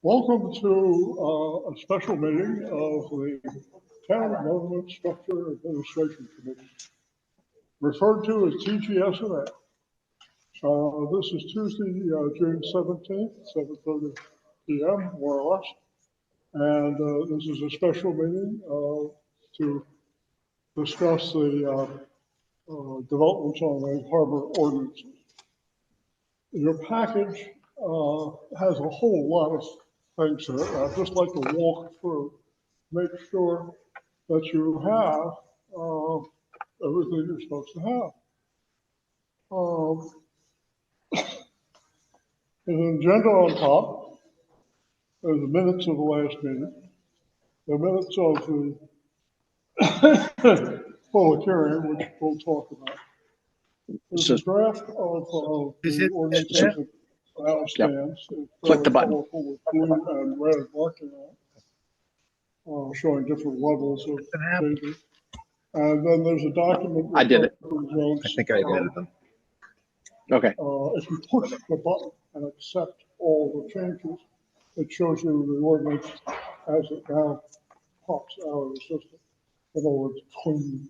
Welcome to a special meeting of the Town Government Structure Administration Committee, referred to as TGS&A. This is Tuesday, June 17th, 7:30 p.m., more or less. And this is a special meeting to discuss the developments on the harbor ordinances. Your package has a whole lot of things in it. I'd just like to walk through, make sure that you have everything you're supposed to have. There's an agenda on top. There's the minutes of the last meeting, the minutes of the public hearing, which we'll talk about. There's a draft of the ordinance that now stands. Click the button. With blue and red marking on it, showing different levels of changes. And then there's a document. I did it. I think I admitted them. Okay. If you push the button and accept all the changes, it shows you the ordinance as it now pops out of the system. In other words, clean.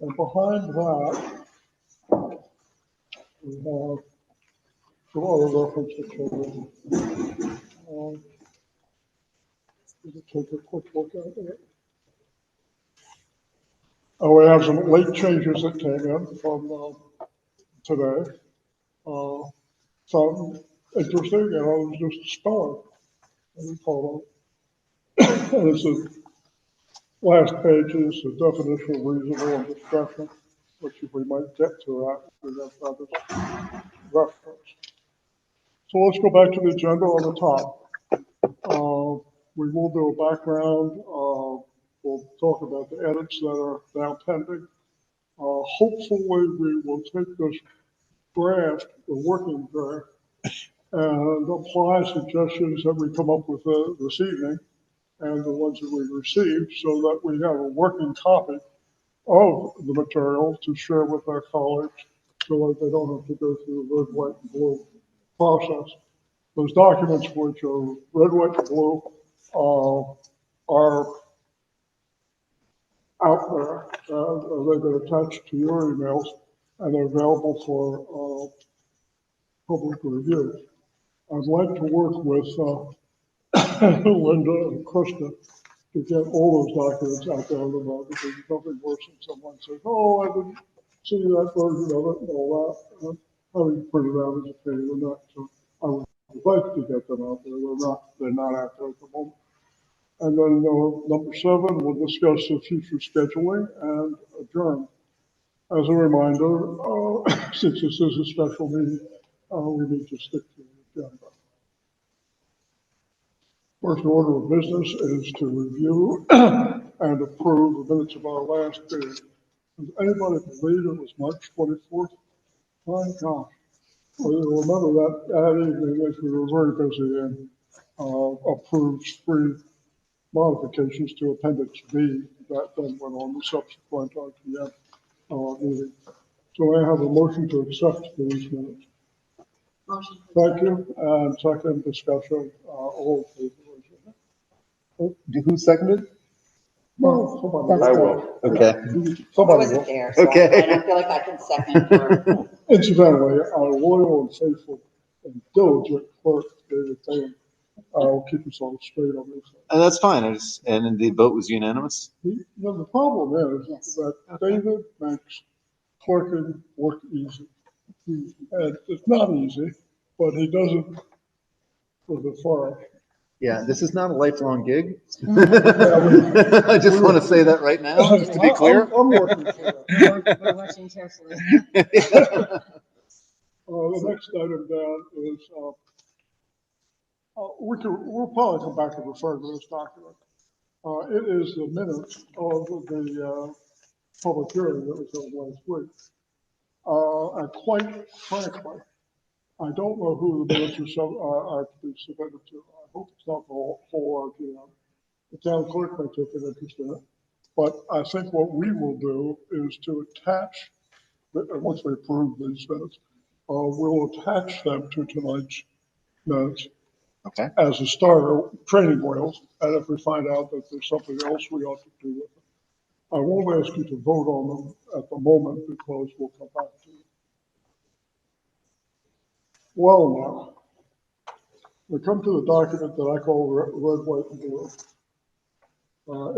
And behind that, we have some other reference to changes. Take a quick look at it. We have some late changes that came in from today. Some interesting, and it was just spelling. And it's the last page is the definition of reasonable and discretion, which we might get to that. We have that reference. So let's go back to the agenda on the top. We will do a background. We'll talk about the edits that are now pending. Hopefully, we will take this draft, the working draft, and apply suggestions that we come up with this evening and the ones that we received so that we have a working copy of the material to share with our colleagues so that they don't have to go through the red, white, and blue process. Those documents, which are red, white, and blue, are out there. They've been attached to your emails and they're available for public review. I'd like to work with Linda and Krista to get all those documents out there on the web, because there's nothing worse than someone says, "Oh, I didn't see that version of it," and all that. Having printed out as a pain in the neck. So I would like to get them out there. They're not out there at the moment. And then number 7, we'll discuss the future scheduling and adjourn. As a reminder, since this is a special meeting, we need to stick to the agenda. First order of business is to review and approve the minutes of our last meeting. Does anybody believe it was March 24th? My gosh. Well, you remember that evening, as we were very busy, and approved 3 modifications to Appendix B that then went on the subsequent RTM meeting. So I have a motion to accept these minutes. Motion. Thank you. And second discussion, all in favor. Who seconded? No, somebody. I will. Okay. I Somebody wasn't will. there, so Okay. I don't feel like I can second for. Incidentally, our loyal and faithful and diligent clerk, David Taylor, will keep us all straight on this. And that's fine. And the vote was unanimous. The problem is Yes. that David makes clerking work easy. And it's not easy, but he does it for the firm. Yeah, this is not a lifelong gig. I just want to say that right now, just to be clear. I'm working for that. We're watching carefully. The next item down is, we'll probably come back and refer to this document. It is the minutes of the public hearing that was held last week. And quite frankly, I don't know who the minutes are to be submitted to. I hope it's not the whole RTM. The town clerk may take an interest in it. But I think what we will do is to attach, once we approve these minutes, we'll attach them to tonight's minutes Okay. as a starter, training wheels, and if we find out that there's something else we ought to do with it. I won't ask you to vote on them at the moment because we'll come back to it. Well, now, we come to the document that I call red, white, and blue.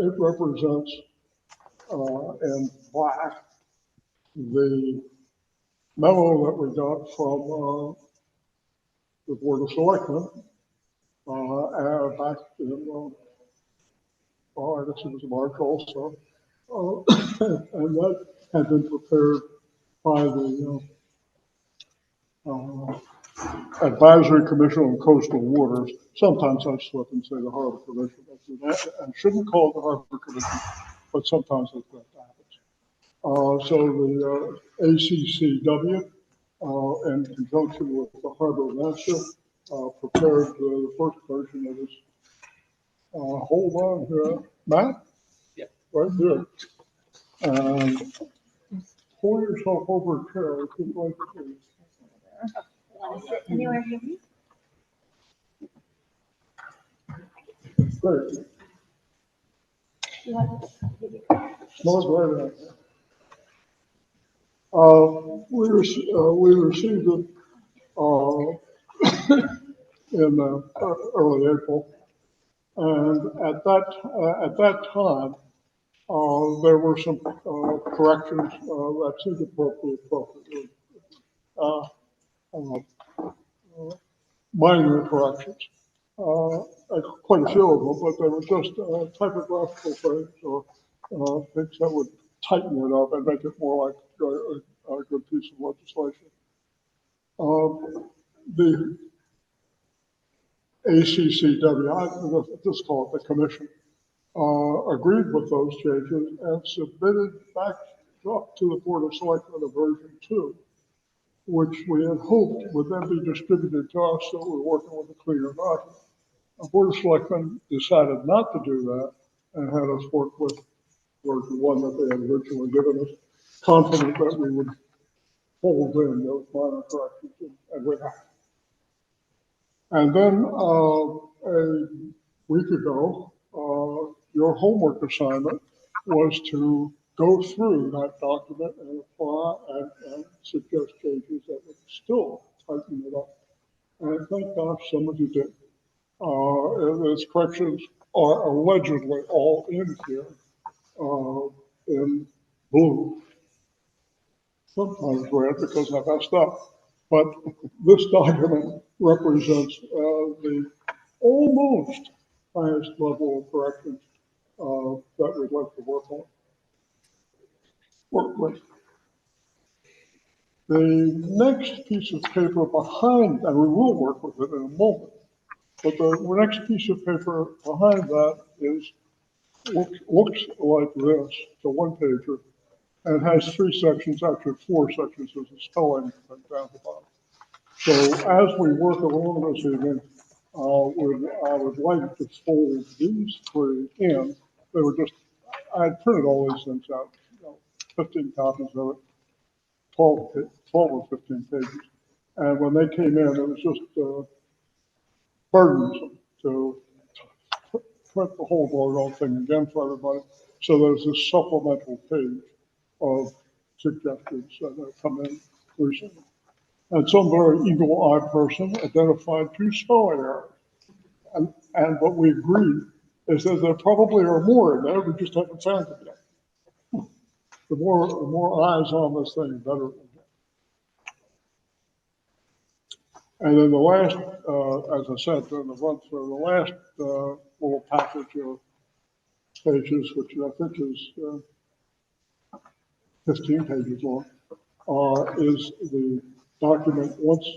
It represents in black the memo that we got from the Board of Selectmen back in, I guess it was March also. And that had been prepared by the Advisory Commission on Coastal Waters. Sometimes I slip and say the Harbor Commission. I shouldn't call it the Harbor Commission, but sometimes that happens. So the ACCW, in conjunction with the Harbor Master, prepared the first version of this. Hold on here, Matt? Yep. Right there. And pull yourself over a chair. If you'd like to. Want to sit anywhere you need? Great. You want to- No, it's right out there. We received it in early April, and at that time, there were some corrections that seemed appropriate, minor corrections. Quite a few of them, but they were just typographical things or things that would tighten it up and make it more like a good piece of legislation. The ACCW, I just call it the commission, agreed with those changes and submitted back up to the Board of Selectmen a version 2, which we had hoped would then be distributed to us, so we're working with a cleaner document. The Board of Selectmen decided not to do that and had us work with version 1 that they had originally given us, confident that we would hold in those minor corrections, and we have. And then a week ago, your homework assignment was to go through that document and apply and suggest changes that would still tighten it up. And thank gosh some of you did. Those corrections are allegedly all in here in blue. Sometimes red because I messed up. But this document represents the almost highest level of corrections that we'd like to work with. The next piece of paper behind, and we will work with it in a moment, but the next piece of paper behind that looks like this. It's a one-pager, and it has 3 sections, actually 4 sections. There's a spelling down the bottom. So as we work along this evening, I would like to fold these 3 in. They were just, I had printed all these things out, 15 copies of it, 12 or 15 pages. And when they came in, it was just burdensome to print the whole doggone thing again for everybody. So there's this supplemental page of suggestions that have come in recently. And some very eagle-eyed person identified 2 spelling errors. And what we agreed is that there probably are more in there, we just haven't found them yet. The more eyes on this thing, the better. And then the last, as I said, during the run through, the last little package of pages, which I think is 15 pages long, is the document once,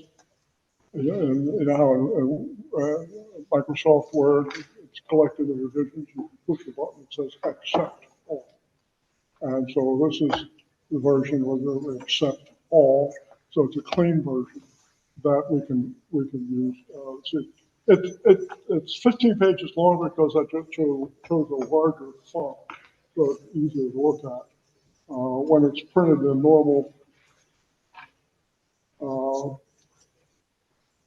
you know how Microsoft Word, it's collected the revisions, you push the button, it says accept all. And so this is the version where we accept all, so it's a clean version that we can use. It's 15 pages long because I just chose a larger font, so it's easier to look at. When it's printed in normal law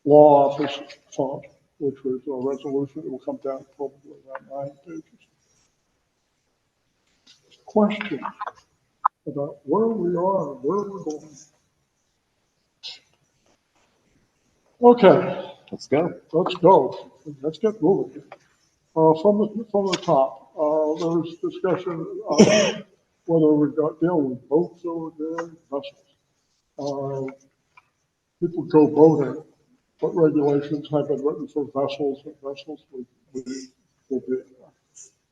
office font, which was a resolution that will come down probably around 9 pages. Question about where we are, and where we're going. Okay, Let's go. let's go. Let's get moving. From the top, there was discussion of whether we got deal with boats over there, vessels. People go boating. What regulations have been written for vessels? And vessels will be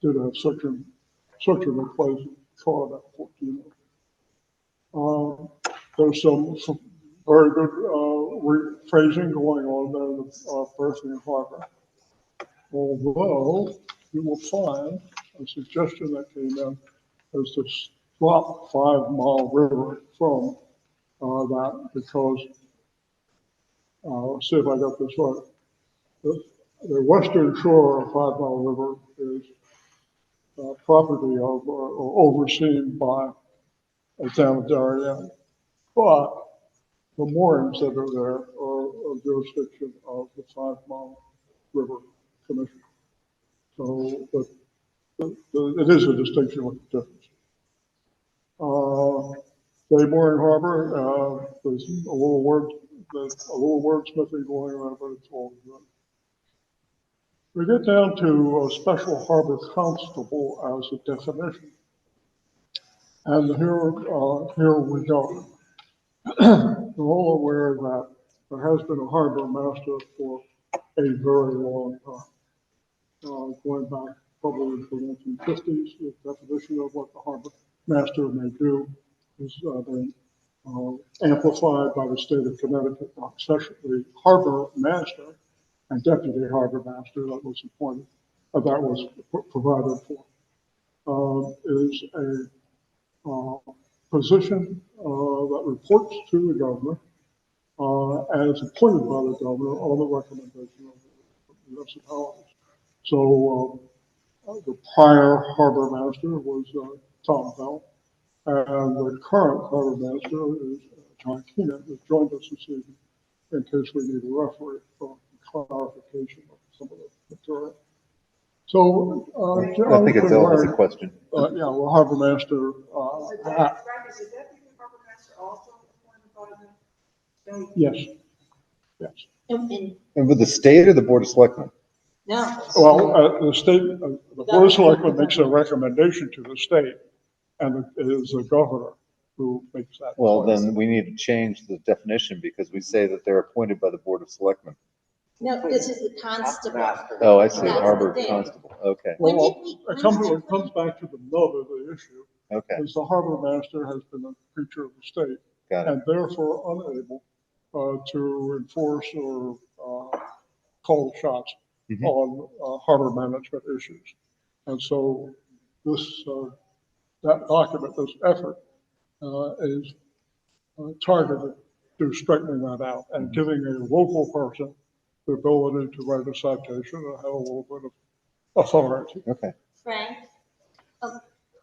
did have such a replacement called at 14. There's some very good rephrasing going on there in the Berthing Harbor. Although you will find a suggestion that came in is to drop 5 Mile River from that because, let's see if I got this right. The western shore of 5 Mile River is property of or overseen by a town of Darien. But the moorings that are there are a jurisdiction of the 5 Mile River Commission. So, but it is a distinction with a difference. Bay Mooring Harbor, there's a little wordsmithing going on, but it's all good. We get down to a special harbor constable as a definition. And here we go. We're all aware that there has been a harbor master for a very long time. Going back probably to the 1950s, the definition of what the harbor master may do is been amplified by the state of Connecticut. The harbor master and deputy harbor master that was appointed, that was provided for, is a position that reports to the governor and is appointed by the governor on the recommendation of the municipalities. So the prior harbor master was Tom Bell, and the current harbor master is John Keenan, who joined us this evening in case we need a referee for clarification of some of the material. So I think it's always a question. yeah, well, harbor master. Is the deputy harbor master also appointed by the? Yes. Yes. And with the state or the board of selectmen? No. Well, the state, the board of selectmen makes a recommendation to the state, and it is the governor who makes that. Well, choice. then we need to change the definition because we say that they're appointed by the board of selectmen. No, this is the constable. Oh, I see, That's the harbor thing. constable, okay, When Well, did we- it when comes, was it it comes back to the nub of the issue, okay, is the harbor master has been a creature of the state, got it. and therefore unable to enforce or call the shots Mhm. on harbor management issues. And so this, that document, this effort is targeted to straightening that out and giving a local person the ability to write a citation and have a little bit of authority. Okay. Frank,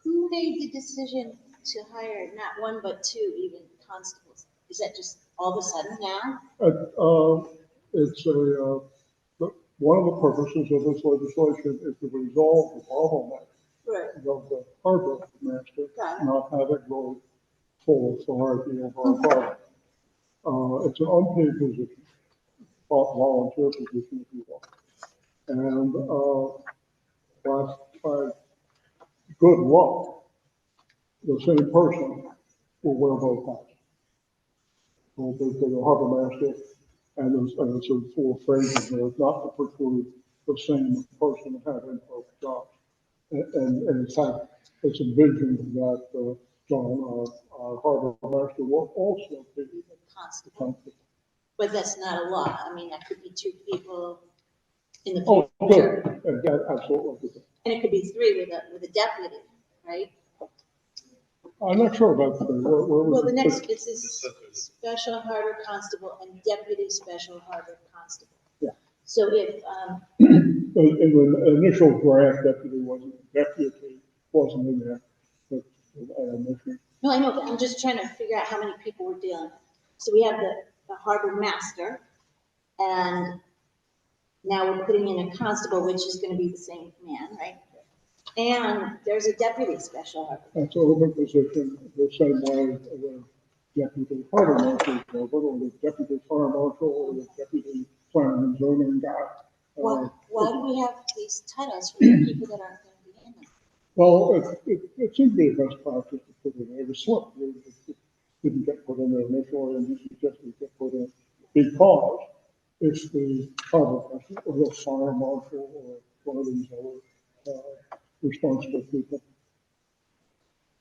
who made the decision to hire not one, but 2 even constables? Is that just all of a sudden now? It's one of the purposes of this legislation is to resolve the bottleneck Right. of the harbor master Got it. not having really full authority over our harbor. It's an unpaid position, volunteer position, if you will. And by good luck, the same person will wear both hats. The harbor master, and it's a full phrase there, not to preclude the same person having both jobs. And in fact, it's envisioned that John, our harbor master, will also be the Constable. constable. But that's not a law. I mean, that could be 2 people in the Oh, future. good, and that absolutely. And it could be 3 with a deputy, right? I'm not sure about that. Well, the next, it's this special harbor constable and deputy special harbor constable. Yeah. So if, In the initial draft, deputy wasn't in there, but initially. no, I know, but I'm just trying to figure out how many people we're dealing with. So we have the harbor master and Now we're putting in a constable, which is gonna be the same man, right? And there's a deputy special harbor. That's an open position, the same way the deputy harbor marshal is open, or the deputy fire marshal, or the deputy planning and zoning guy. Why do we have these titles for the people that aren't gonna be in them? Well, it seemed to be a best practice to put it in. It was slipped. It didn't get put in there initially, and you suggested it get put in because if the harbor marshal or the fire marshal or one of these other responsible people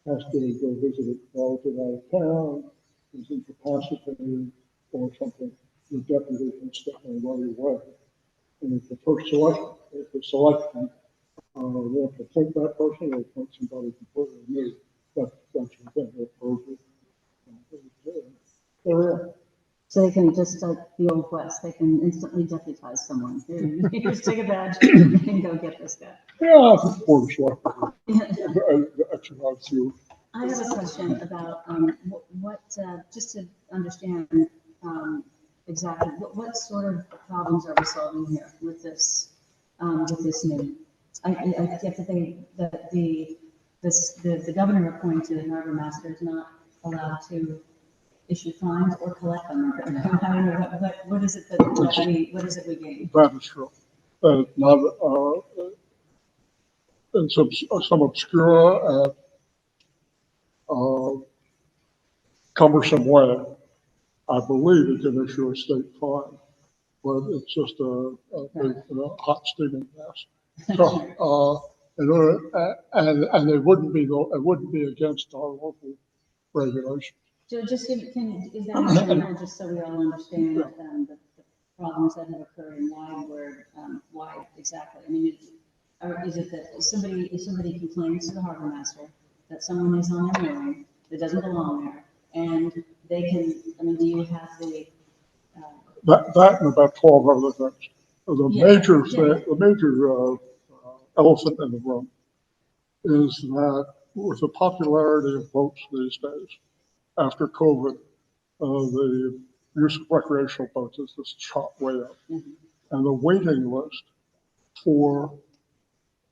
has to go visit a relative out of town, is incapacitated or something, the deputy can step in right away. And if the first selection, if the selection, they have to appoint that person or appoint somebody completely new, that's the thing, they're perfect. There we are. So they can just like the Old West, they can instantly deputize someone. Here, just take a badge and go get this guy. Yeah, I think board of selectmen, exercise you. I have a question about what just to understand exactly what sort of problems are we solving here with this new. I get to think that the governor appointed Harbor Master is not allowed to issue fines or collect them. I don't know what is it that we gain? That is true. Not, in some obscure, cumbersome way, I believe it can issue a state fine, but it's just a big, hot steaming mess. So, in order, and it wouldn't be against our local regulations. Just is that an example, just so we all understand the problems that have occurred and why exactly? I mean, is it that somebody complains to the harbor master that someone is on their mooring that doesn't belong there, and they can, I mean, do you have the That and about 12 other things. The major elephant in the room is that with the popularity of boats these days, after COVID, the use of recreational boats has just shot way up. Mhm. And the waiting list for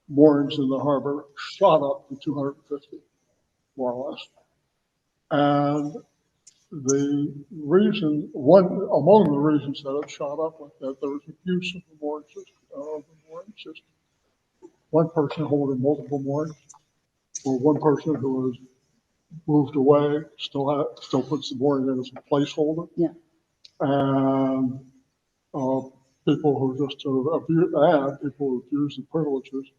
moorings in the harbor shot up to 250, more or less. And among the reasons that it shot up was that there was abuse of the mooring system. One person holding multiple moorings, or one person who was moved away still puts the mooring in as a placeholder. Yeah. And people who just abuse the privileges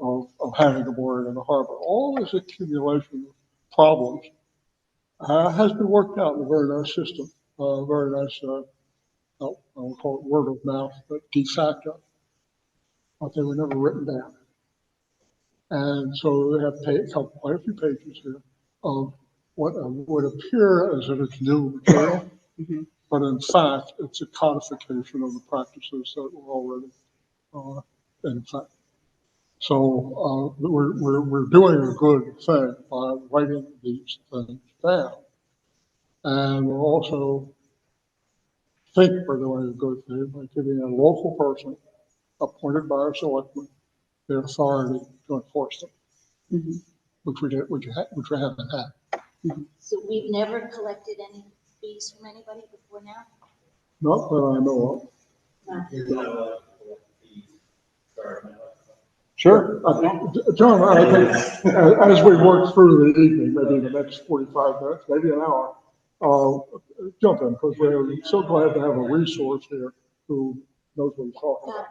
of having a mooring in the harbor. All this accumulation of problems has been worked out in a very nice system, very nice, I will call it word of mouth, but de facto, but they were never written down. And so they have quite a few pages here of what would appear as if it's new material, but in fact, it's a codification of the practices that were already in effect. So we're doing a good thing by writing these things down. And we're also think we're doing a good thing by giving a local person appointed by our selectmen the authority to enforce them, which we haven't had. So we've never collected any fees from anybody before now? Not that I know No. Sure. John, I think as we work through the evening, maybe the next 45 minutes, maybe an hour, jump in, because we're so glad to have a resource here who knows what he's talking about.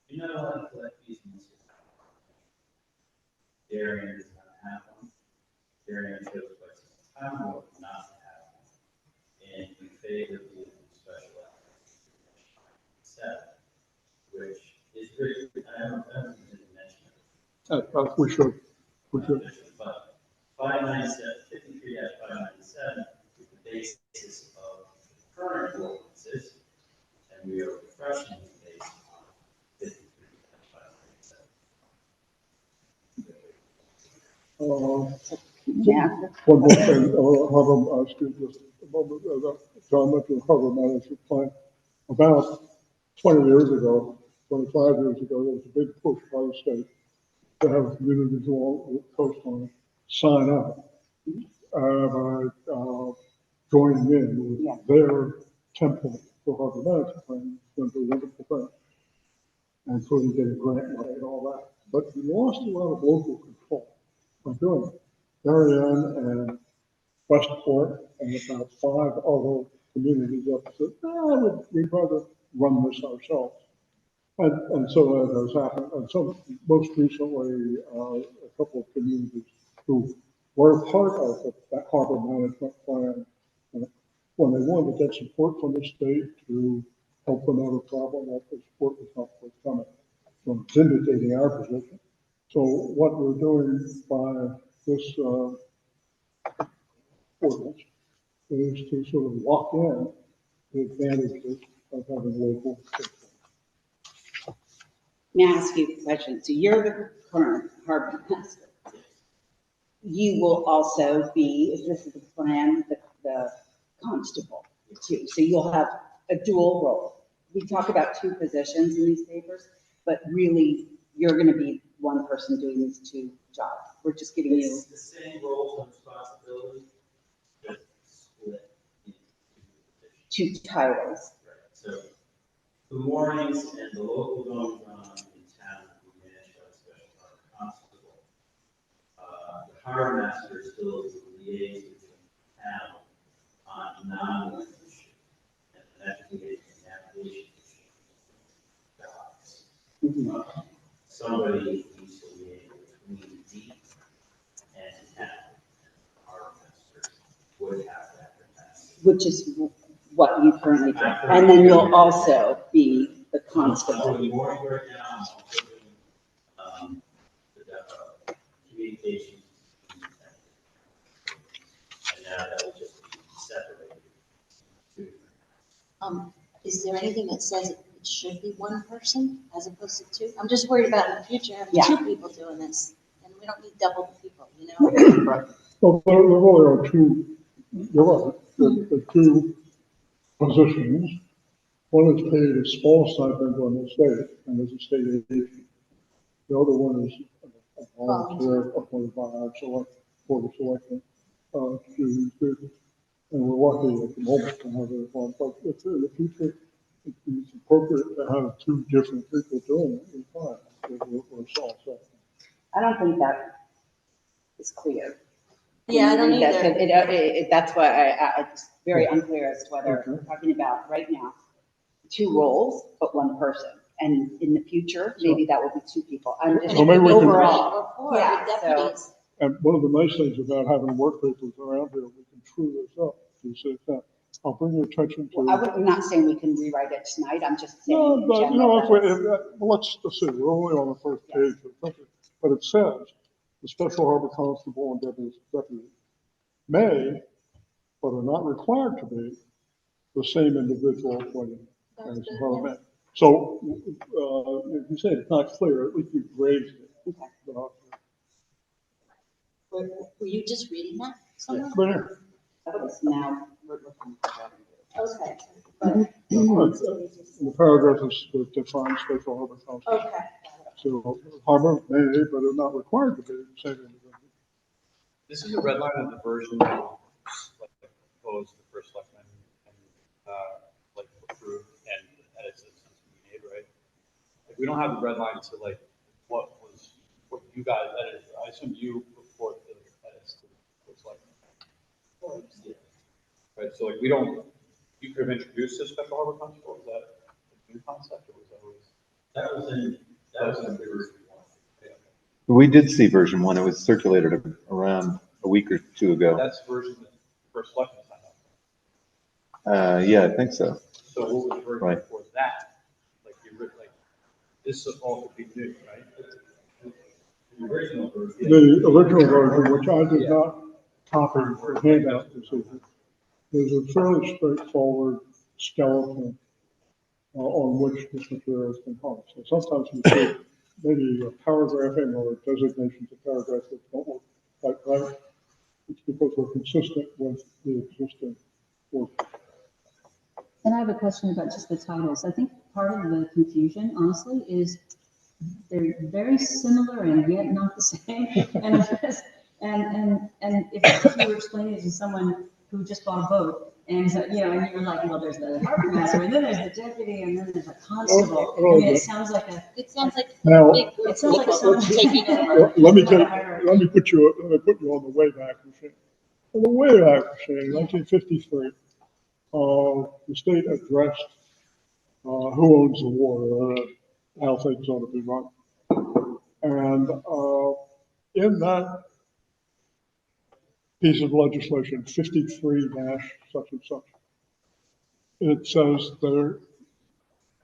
You're not allowed to collect fees in this. Darien does not have one. Darien chose places town will not have one. And we favor the special set, which is very, I don't didn't mention it. We should. But 597, 53-597 is the basis of the current ordinances, and we are refreshing the basis on 53-597. Yeah. One more thing, Harbor, excuse me, just a moment, John mentioned Harbor Management Plan. About 20 years ago, 25 years ago, there was a big push by the state to have communities along the coastline sign up by joining in with their template for harbor management plan. It's a wonderful thing, including getting grant money and all that. But we lost a lot of local control by doing it. Darien and Westport and about 5 other communities up said, we'd rather run this ourselves. And so that has happened. And so most recently, a couple of communities who were part of that harbor management plan, when they wanted to get support from the state to help them out of problem, that the support was not forthcoming from vindicating our position. So what we're doing by this ordinance is to sort of lock in the advantages of having local control. May I ask you a question? So you're the current harbor master. You will also be, if this is the plan, the constable too. So you'll have a dual role. We talk about 2 positions in these papers, but really you're going to be one person doing these 2 jobs. We're just giving you It's the same roles and responsibilities, just split into 2 positions. 2 titles. Right. So the moorings and the local goings on in town will be managed by the special harbor constable. The harbor master still is the liaison between town on non-mooring issues, and that's related to navigation issues. Somebody needs to liaise between deep and town, and the harbor master would have that capacity. Which is what you currently do. And then you'll also be the I'm constable. doing mooring right now, I'm also doing, the communications. And now that will just be separated. Is there anything that says it should be one person as opposed to 2? I'm just worried about in the future having Yeah. 2 people doing this, and we don't need double the people, you know? Well, there really are 2, you're right, the 2 positions. One is paid a small stipend on the state and is a state agency. The other one is a volunteer appointed by our board of selectmen to these duties. And we're lucky at the moment to have it on, but if in the future it's appropriate to have 2 different people doing it, we're fine. We're all set. I don't think that is clear. Yeah, I don't either. That's why it's very unclear as to whether we're talking about right now 2 roles, but 1 person. And in the future, maybe that will be 2 people. I'm just So maybe we can- overall. Or 4 Yeah, with so- deputies. And one of the nice things about having work papers around here, we can true this up. You say that. I'll bring your attention to. I'm not saying we can rewrite it tonight. I'm just saying No, in but you general. know, let's see, we're only on the first page of something, but it says the special harbor constable and deputy may, but are not required to be, the same individual appointed as the harbor man. So, if you say it's not clear, at least we've raised it. Okay. Were you just reading that somewhere? Right here. Okay, so now we're looking for that. Okay. The paragraph is defines special harbor constable. Okay. So harbor may, but are not required to be the same individual. This is a red line of the version that like proposed the first selectman and like approved and edits that since we made, right? Like we don't have the red line to like what you guys edited. I assume you report the edits to the first selectman. Right, so like we don't, you could have introduced this special harbor constable, is that a new concept or was that always? That was in version 1. Yeah. We did see version 1. It was circulated around a week or 2 ago. That's the version that the first selectman signed up. Yeah, I think so. So what was the version Right. before that? Like this all could be new, right? The original version. The original version, which I did not copy for handout this evening, is a fairly straightforward skeleton on which this material is composed. So sometimes you see maybe a paragraphing or designations of paragraphs that don't look quite right. It's because we're consistent with the existing work. And I have a question about just the titles. I think part of the confusion, honestly, is they're very similar and yet not the same. And if you were explaining it to someone who just bought a boat, and so, you know, and you're like, well, there's the harbor master, and then there's the deputy, and then there's a constable. I mean, it sounds like a. It sounds like Now- a big group. It sounds like of someone people taking taking over. Let me Just like a take, hierarchy. let me put you on the Wayback Machine. On the Wayback Machine, 1953, the state addressed who owns the water, how things ought to be run. And in that piece of legislation, 53 dash such and such, it says there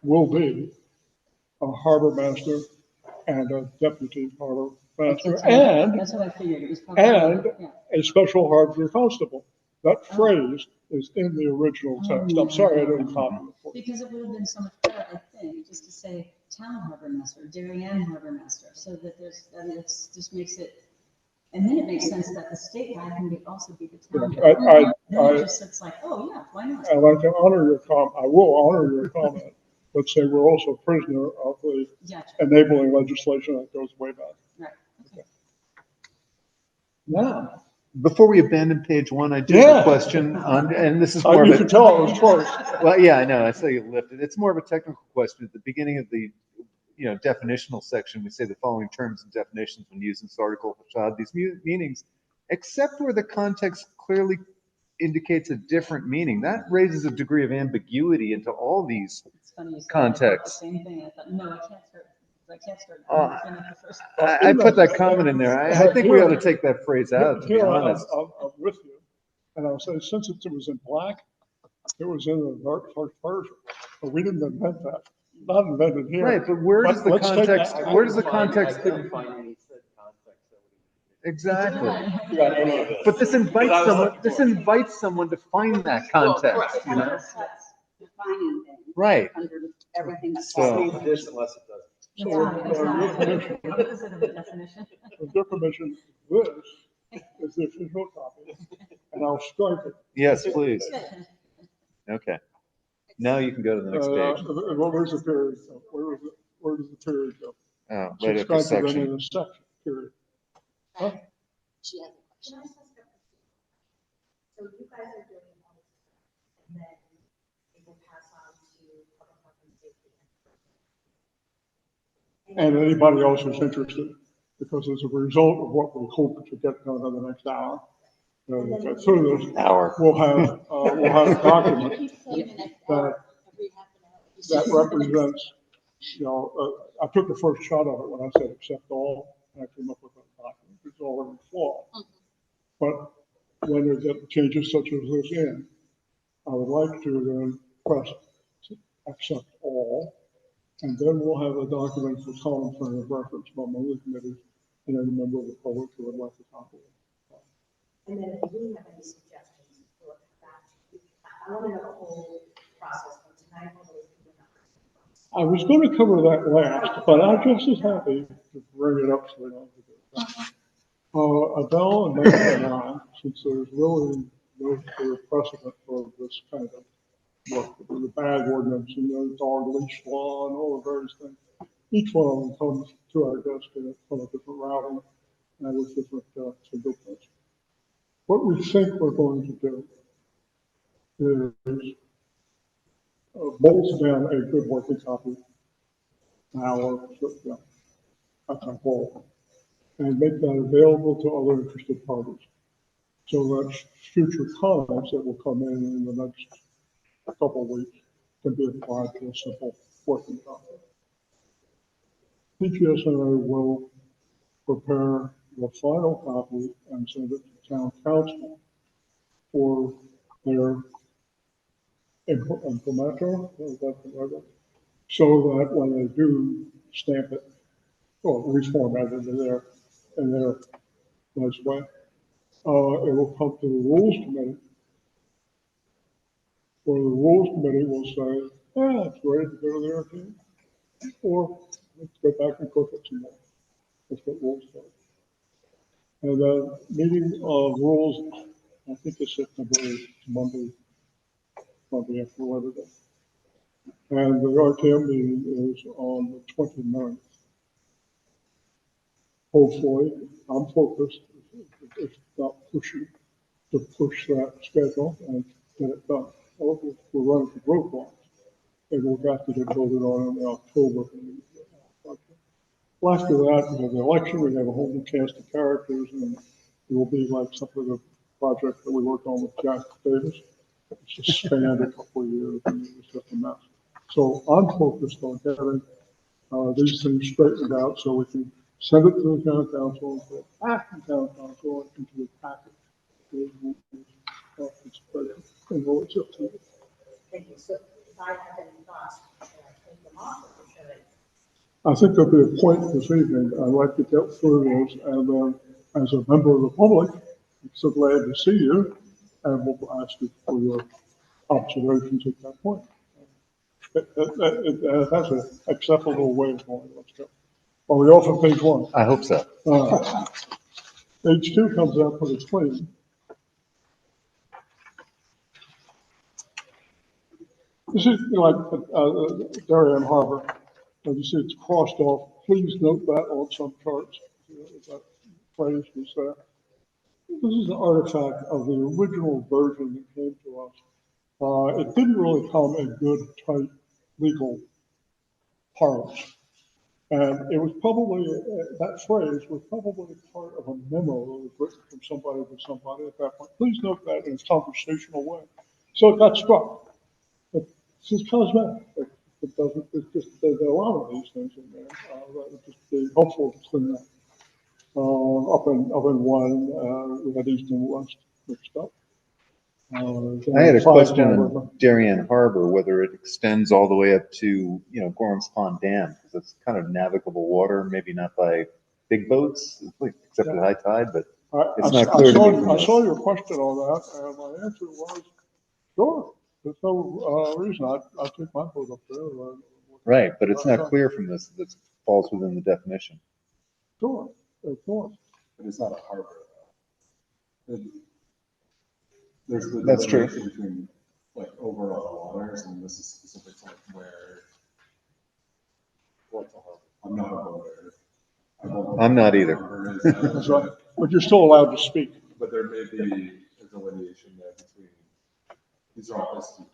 will be a harbor master and a deputy harbor master and That's what I figured. It was probably. and Yeah. a special harbor constable. That phrase is in the original text. I'm sorry I didn't copy it for you. Because it would have been so much better, I think, just to say town harbor master, Darien harbor master, so that there's, I mean, it's just makes it, and then it makes sense that the state guy can also be the town. I- guy. Then I- it just, it's like, oh, yeah, why not? I'd like to honor your I will honor your comment, but say we're also prisoner of the Gotcha, enabling legislation that goes way back. right, okay. Now, Before we abandon page one, I do have Yeah. a question on, and this is more you of can a, tell it was close. well, yeah, I know, I saw you lifted. It's more of a technical question. At the beginning of the, definitional section, we say the following terms and definitions when used in this article shall have these meanings, except where the context clearly indicates a different meaning. That raises a degree of ambiguity into all these. It's funny you said Context. the same thing. I thought, no, I can't start. Uh, I'm at the first. I put that comment in there. I think we ought to take that phrase out, to be Here, honest. I'm with you. And I'll say, since it was in black, it was in the dark first version, but we didn't invent that. Not invented here. Right, but where does the Let's take that- context, where does the context? I couldn't find any said context that would. Exactly. Got any of this. But this Because I was invites someone to find that context, you know? Defining things Right. under everything that's. So- Means this unless it doesn't. So, Exactly. What is it of a definition? with your permission, this is the official copy, and I'll strike it. Yes, please. Okay. Now you can go to the next page. Where's the period go? Where does the period go? Oh, right Subscribe after to them section. in a section, period. Huh? She has a question. So you guys are doing all this stuff, and then it will pass on to public health and safety. And anybody else who's interested, because as a result of what we hope to get done in the next hour, through this, we'll have a document Keep saying the next that, hour, every half an hour. that represents, I took the first shot of it when I said accept all, and I came up with a document, it's already flawed. But when there get changes such as this in, I would like to then press accept all, and then we'll have a document for common frame of reference among the committees and any member of the public who would like to copy it. And then if you have any suggestions, we'll come back to you. I want to know the whole process from tonight all the way through the night. I was going to cover that last, but I'm just as happy to bring it up so we don't have to do it. Adele and Megan and I, since there's really no clear precedent for this kind of work, the bag ordinance and the dog leash law and all the various things, each one of them comes to our desk from a different routing and with different significance. What we think we're going to do is bolt down a good working copy, that's our goal, and make that available to other interested parties. So that future comments that will come in the next couple of weeks can be applied to a simple working copy. TGS&A will prepare the final copy and send it to town council for their implementer, so that when they do stamp it or reformat it in their nice way, it will come to the rules committee, where the rules committee will say, yeah, it's ready to go to the RTM, or let's go back and cook it some more. That's what rules say. And the meeting of rules, I think it's September 8th, Monday, probably have to let it in. And the RTM meeting is on the 29th. Hopefully, I'm focused, if not pushing, to push that schedule and get it done. We're running for roadblocks. And we'll have to get voted on in October. Well, after that, we have the election, we have a whole new cast of characters, and it will be like some of the project that we worked on with Jack Davis. It's just spanned a couple of years, and it was just a mess. So I'm focused on having these things straightened out so we can send it to the town council, and put it back to town council into the package. And roll it up to you. Thank you. So if I have any thoughts, should I take them off or should I? I think there'll be a point this evening, I'd like to get through those, and then, as a member of the public, I'm so glad to see you, and we'll ask you for your observations at that point. That's an acceptable way of going, let's go. Are we off on page one? I hope so. Page two comes out pretty clean. This is like Darien Harbor. As you see, it's crossed off. Please note that on some charts. That phrase was there. This is an artifact of the original version that came to us. It didn't really come in good, tight legal parlance. And it was probably, that phrase was probably part of a memo that was written from somebody to somebody at that point. Please note that in a conversational way. So it got struck. It's just cosmetic. It doesn't, it's just, there's a lot of these things in there. Just be hopeful to clean up. Up in one, we had east and west mixed up. I had a question on Darien Harbor, whether it extends all the way up to, Gorham's Pond Dam, because it's kind of navigable water, maybe not by big boats, except at high tide, but it's not clear to me from I this. saw your question on that, and my answer was, sure. There's no reason I take my boat up there. Right, but it's not clear from this that it falls within the definition. Sure, of course. But it's not a harbor. There's the That's true. delineation between like overall waters, and this is specific to like where. What's a harbor? I'm not a boater. I'm not either. That's right. But you're still allowed to speak. But there may be a delineation there between, these are all places.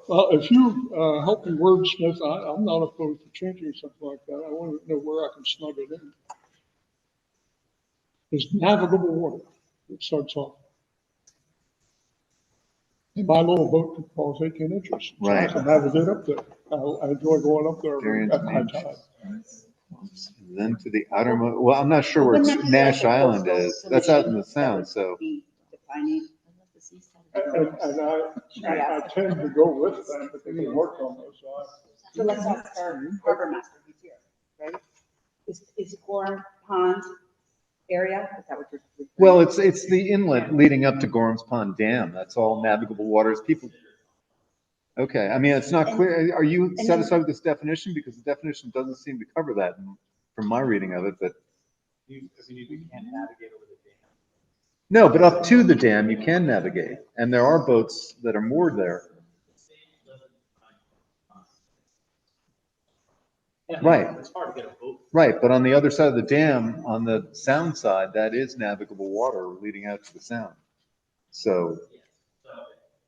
Well, if you help me wordsmith, I'm not opposed to changing something like that. I want to know where I can snug it in. It's navigable water. It starts off. And my little boat could cross 18 inches. So I Right. can navigate up there. I enjoy going up there Darien at high Beach. tide. Then to the outermost, well, I'm not sure where Wouldn't that be Nash like a Island coastal is. That's out in the commission that sound, would so. be defining? And I tend to go with them, but they can work on those. So let's ask our harbor master, he's here, right? Is Gorham Pond area, is that what you're? Well, it's the inlet leading up to Gorham's Pond Dam. That's all navigable waters. People. Okay, I mean, it's not clear. Are you satisfied with this definition? Because the definition doesn't seem to cover that from my reading of it, but. You can't navigate over the dam. No, but up to the dam, you can navigate. And there are boats that are moored there. Yeah, Right. It's hard to get a boat. Right, but on the other side of the dam, on the sound side, that is navigable water leading out to the sound. So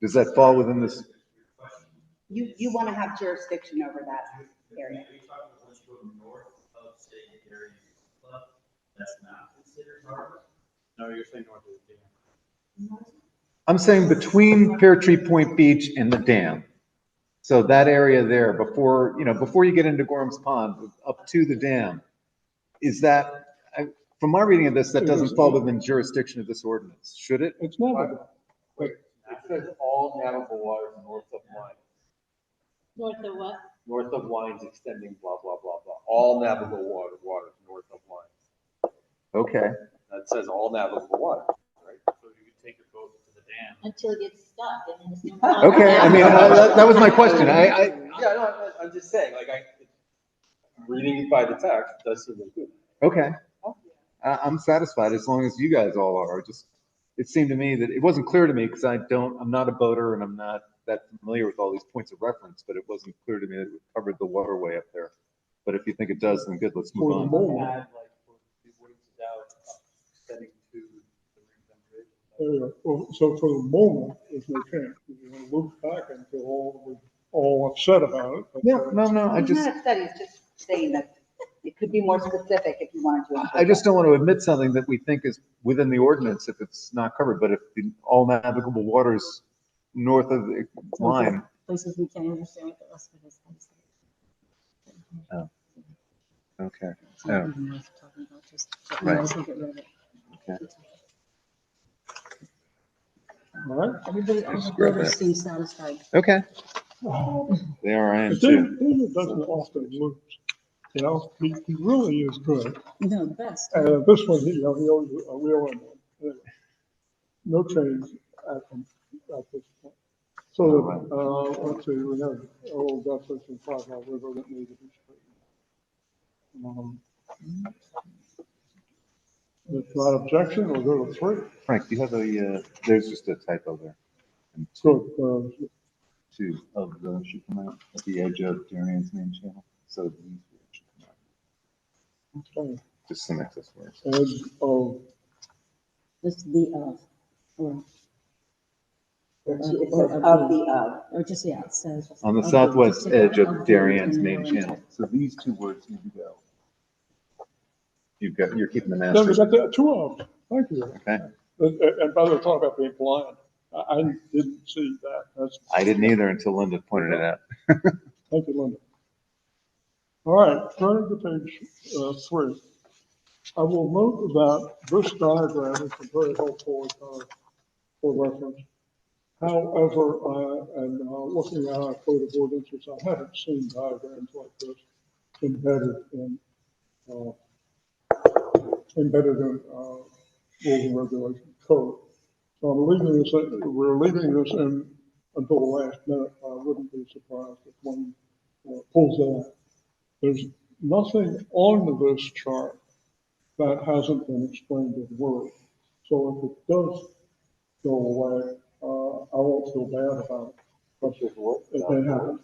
does that fall within this? You want to have jurisdiction over that area. Are you talking about once you go north of, say, Darien Club, that's not considered harbor? No, you're saying north of the dam. I'm saying between Pear Tree Point Beach and the dam. So that area there, before you get into Gorham's Pond, up to the dam, is that, from my reading of this, that doesn't fall within jurisdiction of this ordinance, should it? It's navigable. Wait, it says all navigable waters north of Wines. North of what? North of Wines extending blah, blah, blah, blah. All navigable waters north of Wines. Okay. That says all navigable water, right? So you can take your boat to the dam. Until it gets stuck and then it's. no Okay, I mean, that was my question. Yeah, no, I'm just saying, reading it by the text does seem good. Okay. I'm satisfied as long as you guys all are, just. it seemed to me that it wasn't clear to me because I'm not a boater and I'm not that familiar with all these points of reference, but it wasn't clear to me that it covered the waterway up there. But if you think it does, then good, let's move For the on. moment. Add like the ordinances out, extending to the Rtm Bridge. So for the moment, there's no change. You're going to look back until we're all upset about it. but, No, I He's just, not upset, he's just saying that it could be more specific if you wanted to. I just don't want to admit something that we think is within the ordinance if it's not covered, but if all navigable waters north of the line. Places we can't understand what the rest of it is. Oh, okay. It's not even worth talking about, just, Right. I think it really. Okay. All right. Everybody, all the Scrub voters that. seem satisfied. Okay. They are, I am But too. David doesn't often lose. You know, he really is good. No, the best. This one, he always a real one. Anyway, no change at this point. So, let's see, we have a little definition of 5 Mile River that needs to be straightened. If not objection, we'll go to 3. Frank, do you have a, there's just a typo there. And So, two of the should come out at the edge of Darian's main channel. So these words should come out. okay, Just some excess words. edge of, This the of, or, It says of the of. or just, yeah, it says. On the of southwest just edge of of the Darian's in main the channel. So these two words need to go. You're keeping the no, we master. got the 2 of, thank you. Okay. And by the way, talk about being blind. I didn't see that. That's, I didn't either until Linda pointed it out. thank you, Linda. All right, turning to page 3. I will note that this diagram is very helpful for reference. However, and looking at our code of ordinances, I haven't seen diagrams like this embedded in rules and regulation code. So we're leaving this in until the last minute. I wouldn't be surprised if one pulls that. There's nothing on this chart that hasn't been explained in words. So if it does go away, I won't feel bad about it. But it may happen.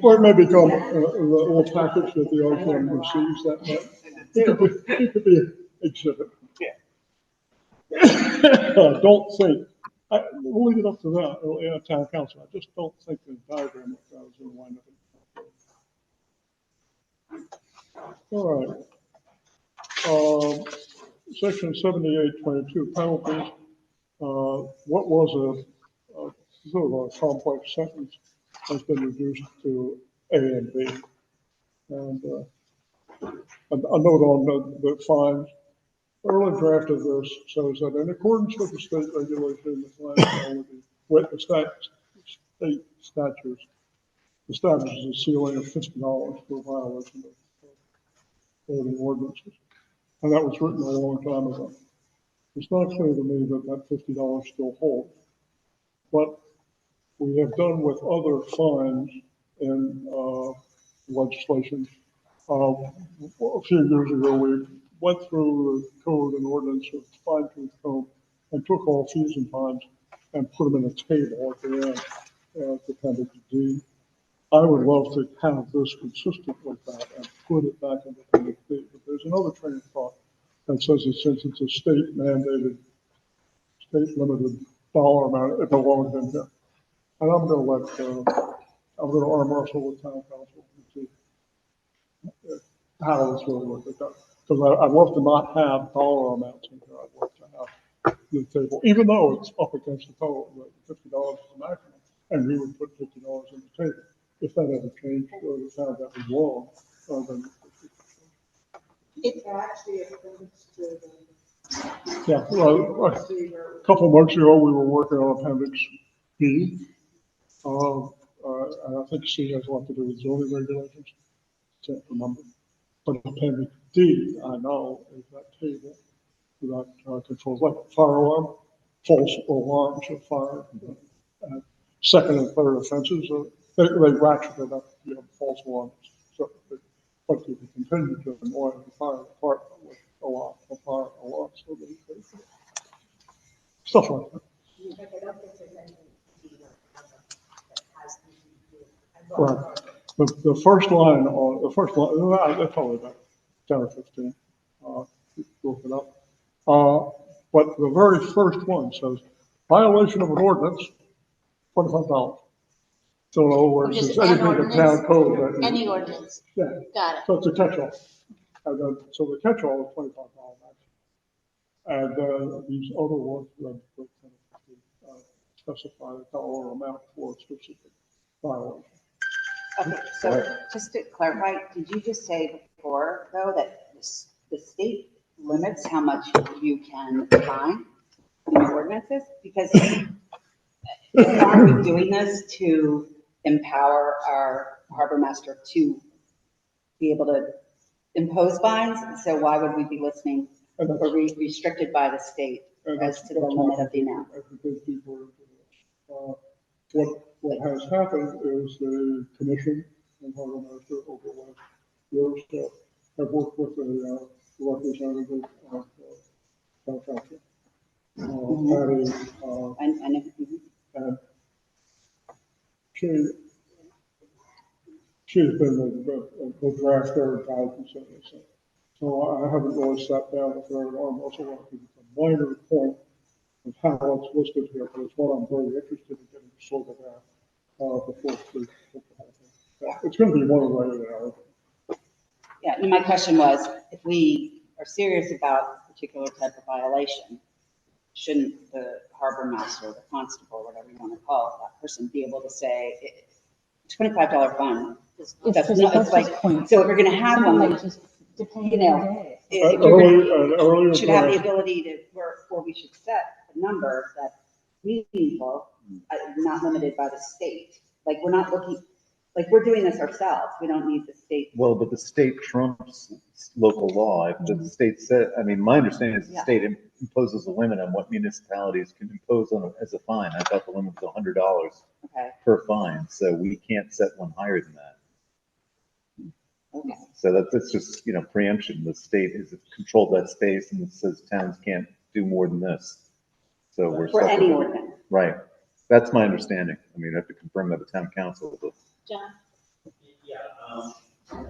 Or it may become a little package that the RTM receives that might. It could be an exhibit. I don't think, we'll leave it up to that, town council. I just don't think the diagram of that is going to wind up. All right. Section 7822, penalties. What was a sort of a complex sentence has been reduced to A and B. And a note on the fines. Early draft of this says that in accordance with the state regulation, the fine penalty, with the state statutes, establishes a ceiling of $50 for violation of the ordinances. And that was written a long time ago. It's not clear to me that that $50 still holds. But we have done with other fines in legislation. A few years ago, we went through the code and ordinance of fine-tooth comb and took all fees and fines and put them in a table at the end, at appendix D. I would love to have this consistent with that and put it back in appendix D. But there's another train of thought that says that since it's a state mandated, state limited dollar amount, it belongs in here. And I'm going to arm wrestle with town council and see how this really works. Because I'd love to not have dollar amounts in here. I'd love to have the table, even though it's up against the total, $50 is the maximum, and we would put $50 in the table. If that ever changed or we found that was wrong, then It's actually appendix to the. yeah. Well, a couple of months ago, we were working on appendix B. And I think C has a lot to do with zoning regulations. Can't remember. But appendix D, I know, is that table that controls like fire alarm, false alarms of fire, second and third offenses. They ratchet it up, you know, false alarms. So, but you can continue to annoy the fire department with a lot of fire alarms. So stuff like that. Like, I don't think there's anything that has anything to do. Right. The first line on, that's probably about 10 or 15. Look it up. But the very first one says, violation of an ordinance, $25. So in other words, Just it's an anything in ordinance? town code that. you- Any ordinance, Yeah, got it. so it's a catch-all. And then, so the catch-all is $25. And these other ones that specify the dollar amount for a specific violation. Okay, so just to clarify, did you just say before, though, that the state limits how much you can fine in the ordinances? Because aren't we doing this to empower our harbor master to be able to impose fines? So why would we be listening And or restricted by the state And as to the limit of the amount? That's because people are into this. What has happened is the commission and Harbor Master over the last year or so have worked with a representative of town council. Patty, I know. and she's been the drafter and guidance and this. So I haven't really sat down with her, and I'm also working with a minor point of how it's listed here, but it's what I'm very interested in getting sorted out before we. It's going to be one way or another. Yeah, and my question was, if we are serious about a particular type of violation, shouldn't the harbor master, the constable, whatever you want to call it, that person be able to say, $25 fine? That's not, it's like, so if we're going to have one, like, you know, if Earlier. should have the ability to work, or we should set a number that's meaningful, not limited by the state. Like, we're not looking, like, we're doing this ourselves. We don't need the state. Well, but the state trumps local law. If the state said, I mean, my understanding is the state imposes a limit on what municipalities can impose on as a fine. I thought the limit was $100 per fine, so we can't set one higher than that. Okay. So that's just, preemption. The state has controlled that space and it says towns can't do more than this. So we're. For any ordinance. Right. That's my understanding. I mean, I have to confirm that with town council, but. John? Yeah, the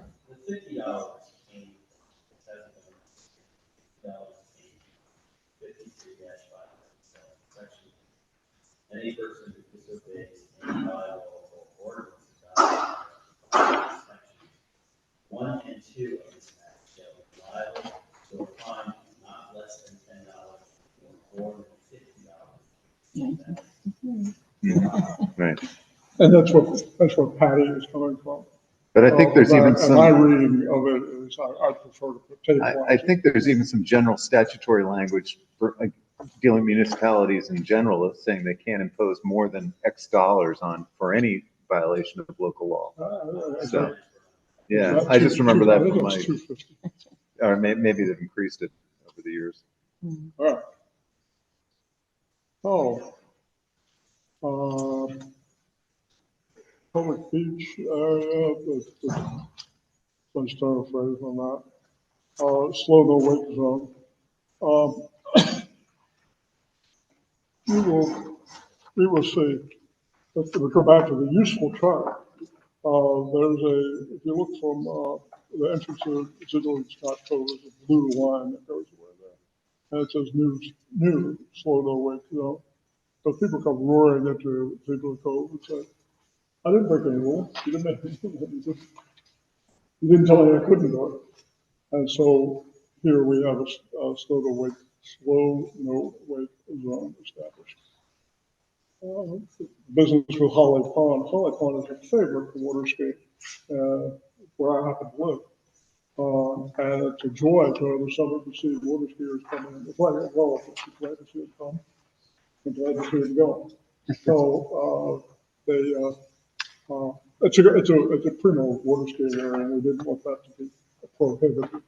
$50 came, section. Any person who disobeys any violable ordinance, sections 1 and 2 of this act shall be liable to a fine not less than $10 or more than $50. Right. And that's what Patty is coming from. But I think there's even some. My reading of it is I prefer to take. I think there's even some general statutory language for dealing municipalities in general of saying they can't impose more than X dollars for any violation of local law. So, yeah, I just remember that from my, or maybe they've increased it over the years. Right. Public beach area, let's start a phrase on that. Slow no wake zone. We will see, if we go back to the useful chart, if you look from the entrance of Ziegler and Scott Cove, there's a blue line that goes away there. And it says new slow no wake zone. So people come roaring into Ziegler Cove and say, I didn't break any rules. You didn't make any rules. You didn't tell me I couldn't do it. And so here we have a slow no wake zone established. Business with Holly Pond. Holly Pond is a favorite for water skiing, where I happen to live. And it's a joy to every summer to see water skiers come in. It's like a relative. It's glad to see them come. I'm glad to see them go. So it's a primo water skiing area, and we didn't want that to be prohibited.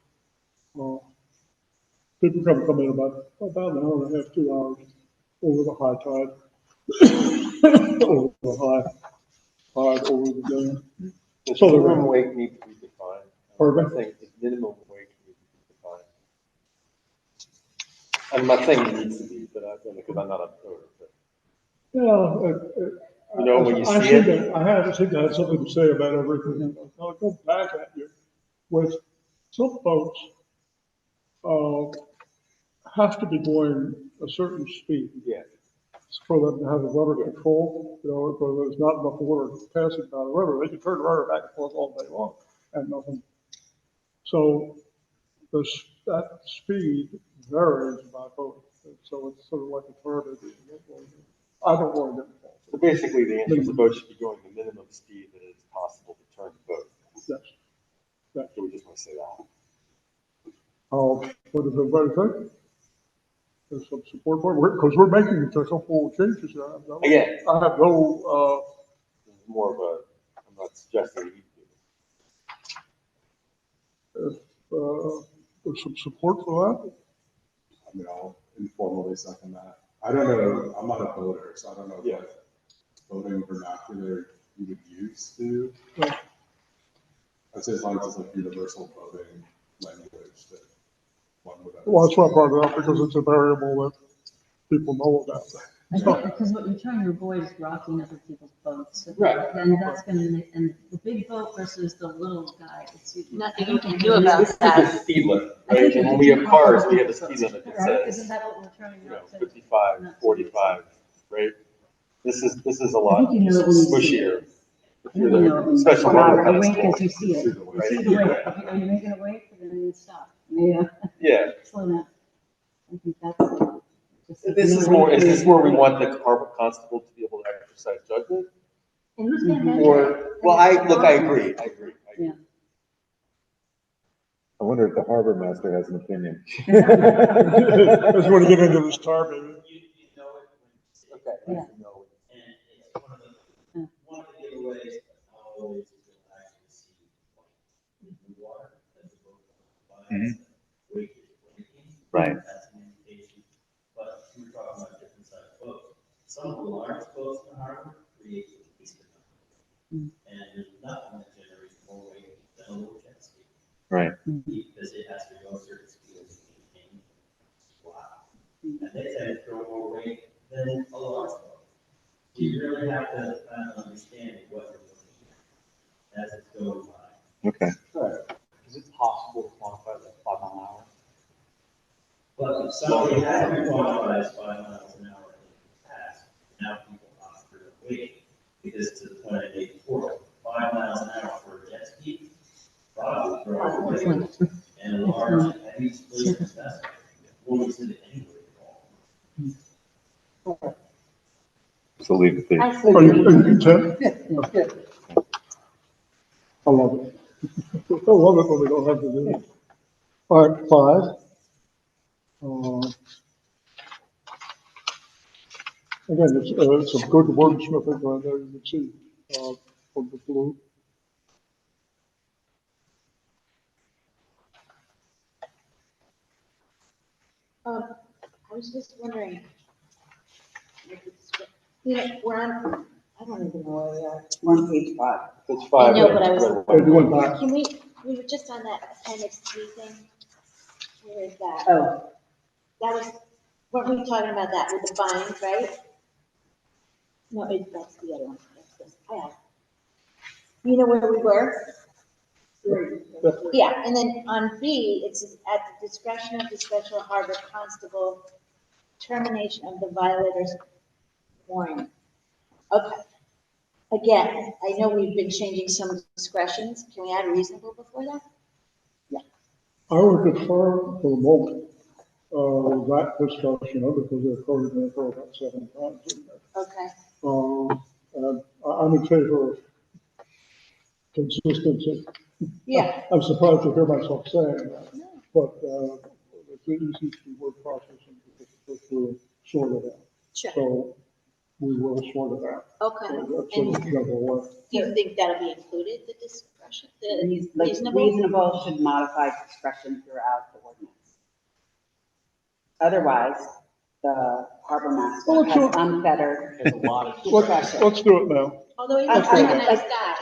People come in about an hour and a half, 2 hours over the high tide, over the high tide, over the dam. Does So minimum wage need to be defined? Pardon? I'm saying does minimum wage need to be defined? I'm not saying it needs to be, but I'm going to because I'm not a voter. But Yeah. You know, when you I see seem it- to- I seem to have something to say about everything, and I'll go back at you with some folks, have to be going a certain speed Yeah. for them to have a rudder control, you know, because there's not enough water passing down the river. They can turn the rudder back and forth all day long and nothing. So that speed varies by boat. So it's sort of like a turbine. I don't want to get involved. So basically, the answer is the boat should be going the minimum speed that is possible to turn the boat. Yes. Yes. So we just want to say that. What does everybody think? There's some support for it, because we're making a couple of changes here. Yeah. I have no, This is more of a, I'm not suggesting that you do it. there's some support for that. I mean, I'll informally second that. I don't know, I'm not a voter, so I don't know what voting vernacular you would use to. I'd say as long as it's like universal voting language that one would. Well, that's why I brought it up, because it's a variable that people know about. I think because what you're trying to avoid is rocking other people's boats. Right. And that's gonna make, and the big boat versus the little guy, it's. Nothing you can do about This is that. the speed limit, I right? think And you when we can have do cars, all we have a of speed those. limit that Right? says, Isn't that what we're trying you to know, say? 55, Not to- 45, right? This is a I lot think you know it when you see squishier. it. If I you're think you know it when you see it. Especially rubber A wink constable. as you see it. You Right. see the wake. Are you making a wake? And then you stop. Yeah. Yeah. Slow down. I think that's. just- This is more, is this where we want the harbor constable to be able to exercise judgment? And who's gonna measure? Or, well, I agree. Yeah. I wonder if the harbor master has an opinion. I just want to get into this tar, baby. You know it when you see it. Okay. Yeah. And it's one of the giveaways, always you'll actually see like in the water, as the boat goes by, Mhm. wake is breaking. Right. That's an indication. But we were talking about different sized boats. Some of the largest boats in the harbor create a piece of Mm. and there's nothing that generates more weight than a little jet ski. Right. Because it has to go a certain speed to maintain. Wow. And they tend to throw more weight than a large boat. You really have to kind of understand what you're looking at as it's going by. Okay. Is it possible to quantify like 5 mile an hour? But if somebody has been qualified as 5 miles an hour in the past, now people opt for the weight. Because to the point I made before, 5 miles an hour for a jet ski, probably throw away. And a large, heavy displacement vessel won't send it anywhere at all. So leave it there. I Are you Tim? I love it. I love it when we don't have to do it. All right, 5. Again, it's some good wordsmithing right there, you can see, from the blue. I was just wondering. You know, we're on, I don't even know where we are. We're on page 5. It's I 5. know, but I was- Hey, you went back. Can we were just on that appendix 3 thing. Where is that? Oh, That was, weren't we talking about that with the fines, right? No, that's the other one. That's this. I have. You know where we were? Yeah, and then on B, it says at the discretion of the special harbor constable, termination of the violators warning. Okay. Again, I know we've been changing some discretions. Can we add reasonable before that? I would defer for the moment, that discussion, because they're quoted in for about 7 times in there. Okay. And I'm in favor of consistency. Yeah. I'm surprised to hear myself saying that, but it's an easy word processing to sort it out. Sure. So we will sort it out. Okay. That's sort of general way. Do you think that'll be included, the discretion, the like reasonable? reasonable should modify discretion throughout the ordinance. Otherwise, the harbor master Well, has sure. unfettered There's a lot of discretion. Let's do it now. Although he I- was a I- nice I- guy.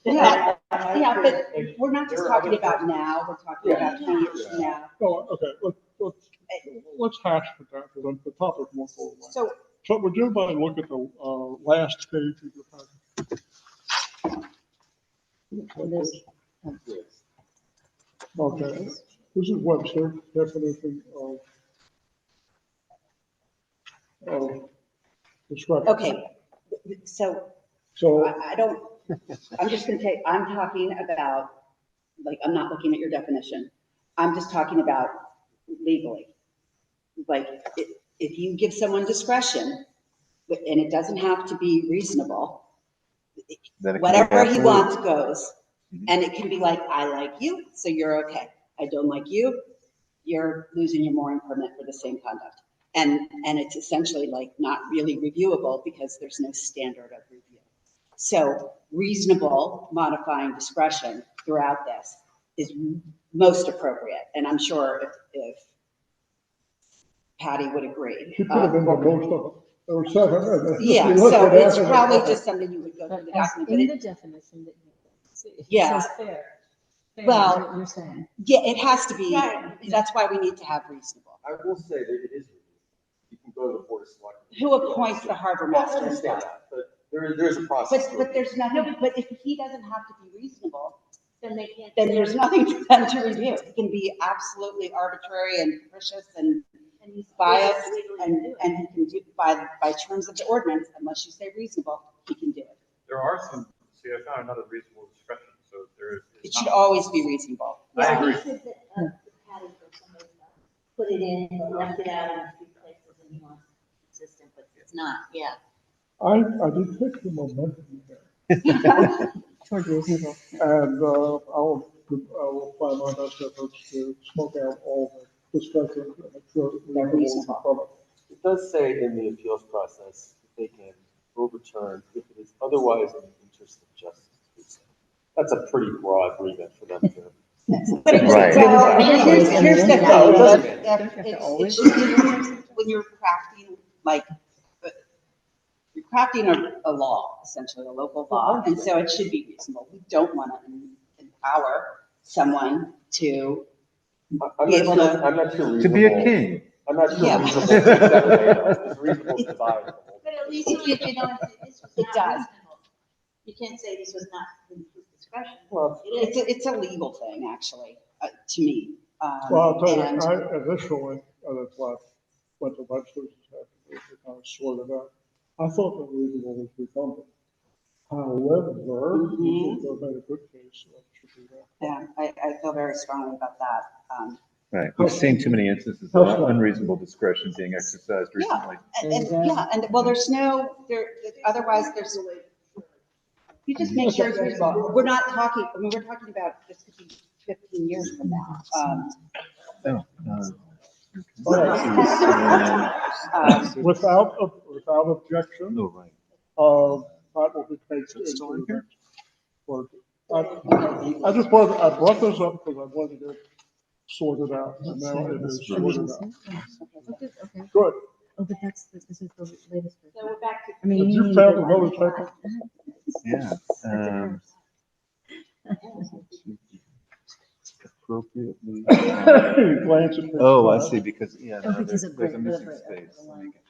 Yeah, yeah, but we're not just talking about now, we're talking about 10 years from now. Oh, okay, let's let's hash it down, because the topic won't go away. So, So would you mind look at the last page of your packet? This, Okay, this is Webster definition of discretion. okay, so So, I don't, I'm just gonna take, I'm talking about, like, I'm not looking at your definition. I'm just talking about legally. Like, if you give someone discretion, and it doesn't have to be reasonable, Then it can be whatever he absolute. wants goes. Mhm. And it can be like, I like you, so you're okay. I don't like you, you're losing your mooring permit for the same conduct. And it's essentially like not really reviewable because there's no standard of review. So reasonable modifying discretion throughout this is most appropriate. And I'm sure if Patty would agree. she put it in the most of them. There were seven. Yeah, You looked so at it's that, probably just something you would go but through the as document, in but the it, definition that you see, it Yeah. says fair. Fair is Well- what you're saying. yeah, it has to be, Right. that's why we need to have reasonable. I will say that it is, you can go to the board of selectmen. Who appoints the harbor Well, I master? understand that, but there is a process. But there's nothing, but if he doesn't have to be reasonable, Then they can't. then there's nothing for them to review. It can be absolutely arbitrary and capricious and And he's biased, legally and, do it. and he can do, by terms of the ordinance, unless you say reasonable, he can do it. There are some, see, I found another reasonable discretion, so there is. It should always be reasonable. I Yeah, agree. he said that, the Patty for some reason, put it in, but left it out in a few places, and he wants it consistent, but it's not, yeah. I detect the momentum there. Toward reasonable. And I will find my best efforts to smoke out all the discussions and make sure that They're we're reasonable. covered. It does say in the appeals process, that they can overturn if it is otherwise in the interest of justice. to do so. That's a pretty broad remit for them to. But it's, Right. well, here's the thing, No, it doesn't. it should be, when you're crafting, like, you're crafting a law, essentially, a local law, and so it should be reasonable. We don't want to empower someone to, I'm Be able not sure, to- I'm not sure. To be a reasonable- king. I'm not sure Yeah. reasonable. is 7A though. It's reasonable to buy it. But at least if you know, this was It not does. reasonable. You can't say this was not in his discretion. Well, It is. it's a legal thing, actually, to me. Well, I'll tell you, And- I initially, that's why I went to legislatures after they kind of sorted out. I thought that reasonable was redundant. However, Mhm. they made a good case, so it should be that. Yeah, I feel very strongly about that. Right, we've seen too many instances of unreasonable discretion being exercised recently. Well, there's no, otherwise there's, you just make sure it's reasonable. We're not talking, I mean, we're talking about this could be 15 years from now. Oh, Without objection, Oh, right. that will be taken into the next work. I just wanted, I brought this up because I wanted to get sorted out, and now it is sorted out. Okay. Good. Oh, but this is the latest. version. So we're back to. I mean. Have you found another type? Yeah. Appropriately. Glance at page Oh, I five. see, because, yeah, Oh, no, because there's of there's a great- missing right, space. the Let me line. get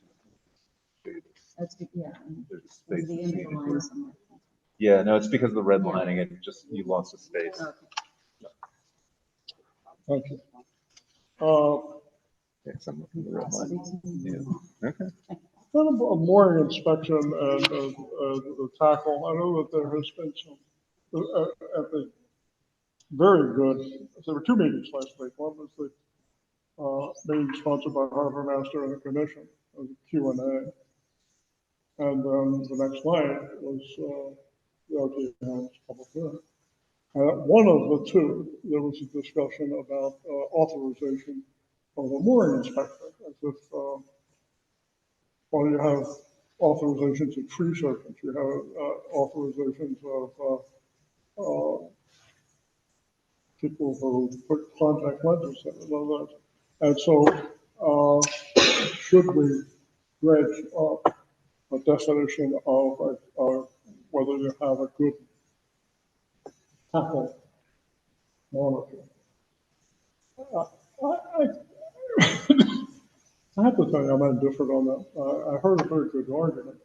you- That's, yeah. There's a It's space the end of the between line it. somewhere. Yeah, no, it's because of the redlining, it just, you lost a space. Okay. Thank you. Yeah, some of the red line. Yeah, okay. Kind of a mooring inspection and the tackle, I know that there has been some, at the very good, there were two meetings last week. One was the meeting sponsored by Harbor Master and the Commission, a Q&A. And then the next night was the Rtm public hearing. One of the two, there was a discussion about authorization of a mooring inspector, as if, well, you have authorizations of tree serpents, you have authorizations of people who put contact lenses in, and and so should we dredge up a definition of whether you have a good tackle monitor? I have to tell you, I'm indifferent on that. I heard a very good argument.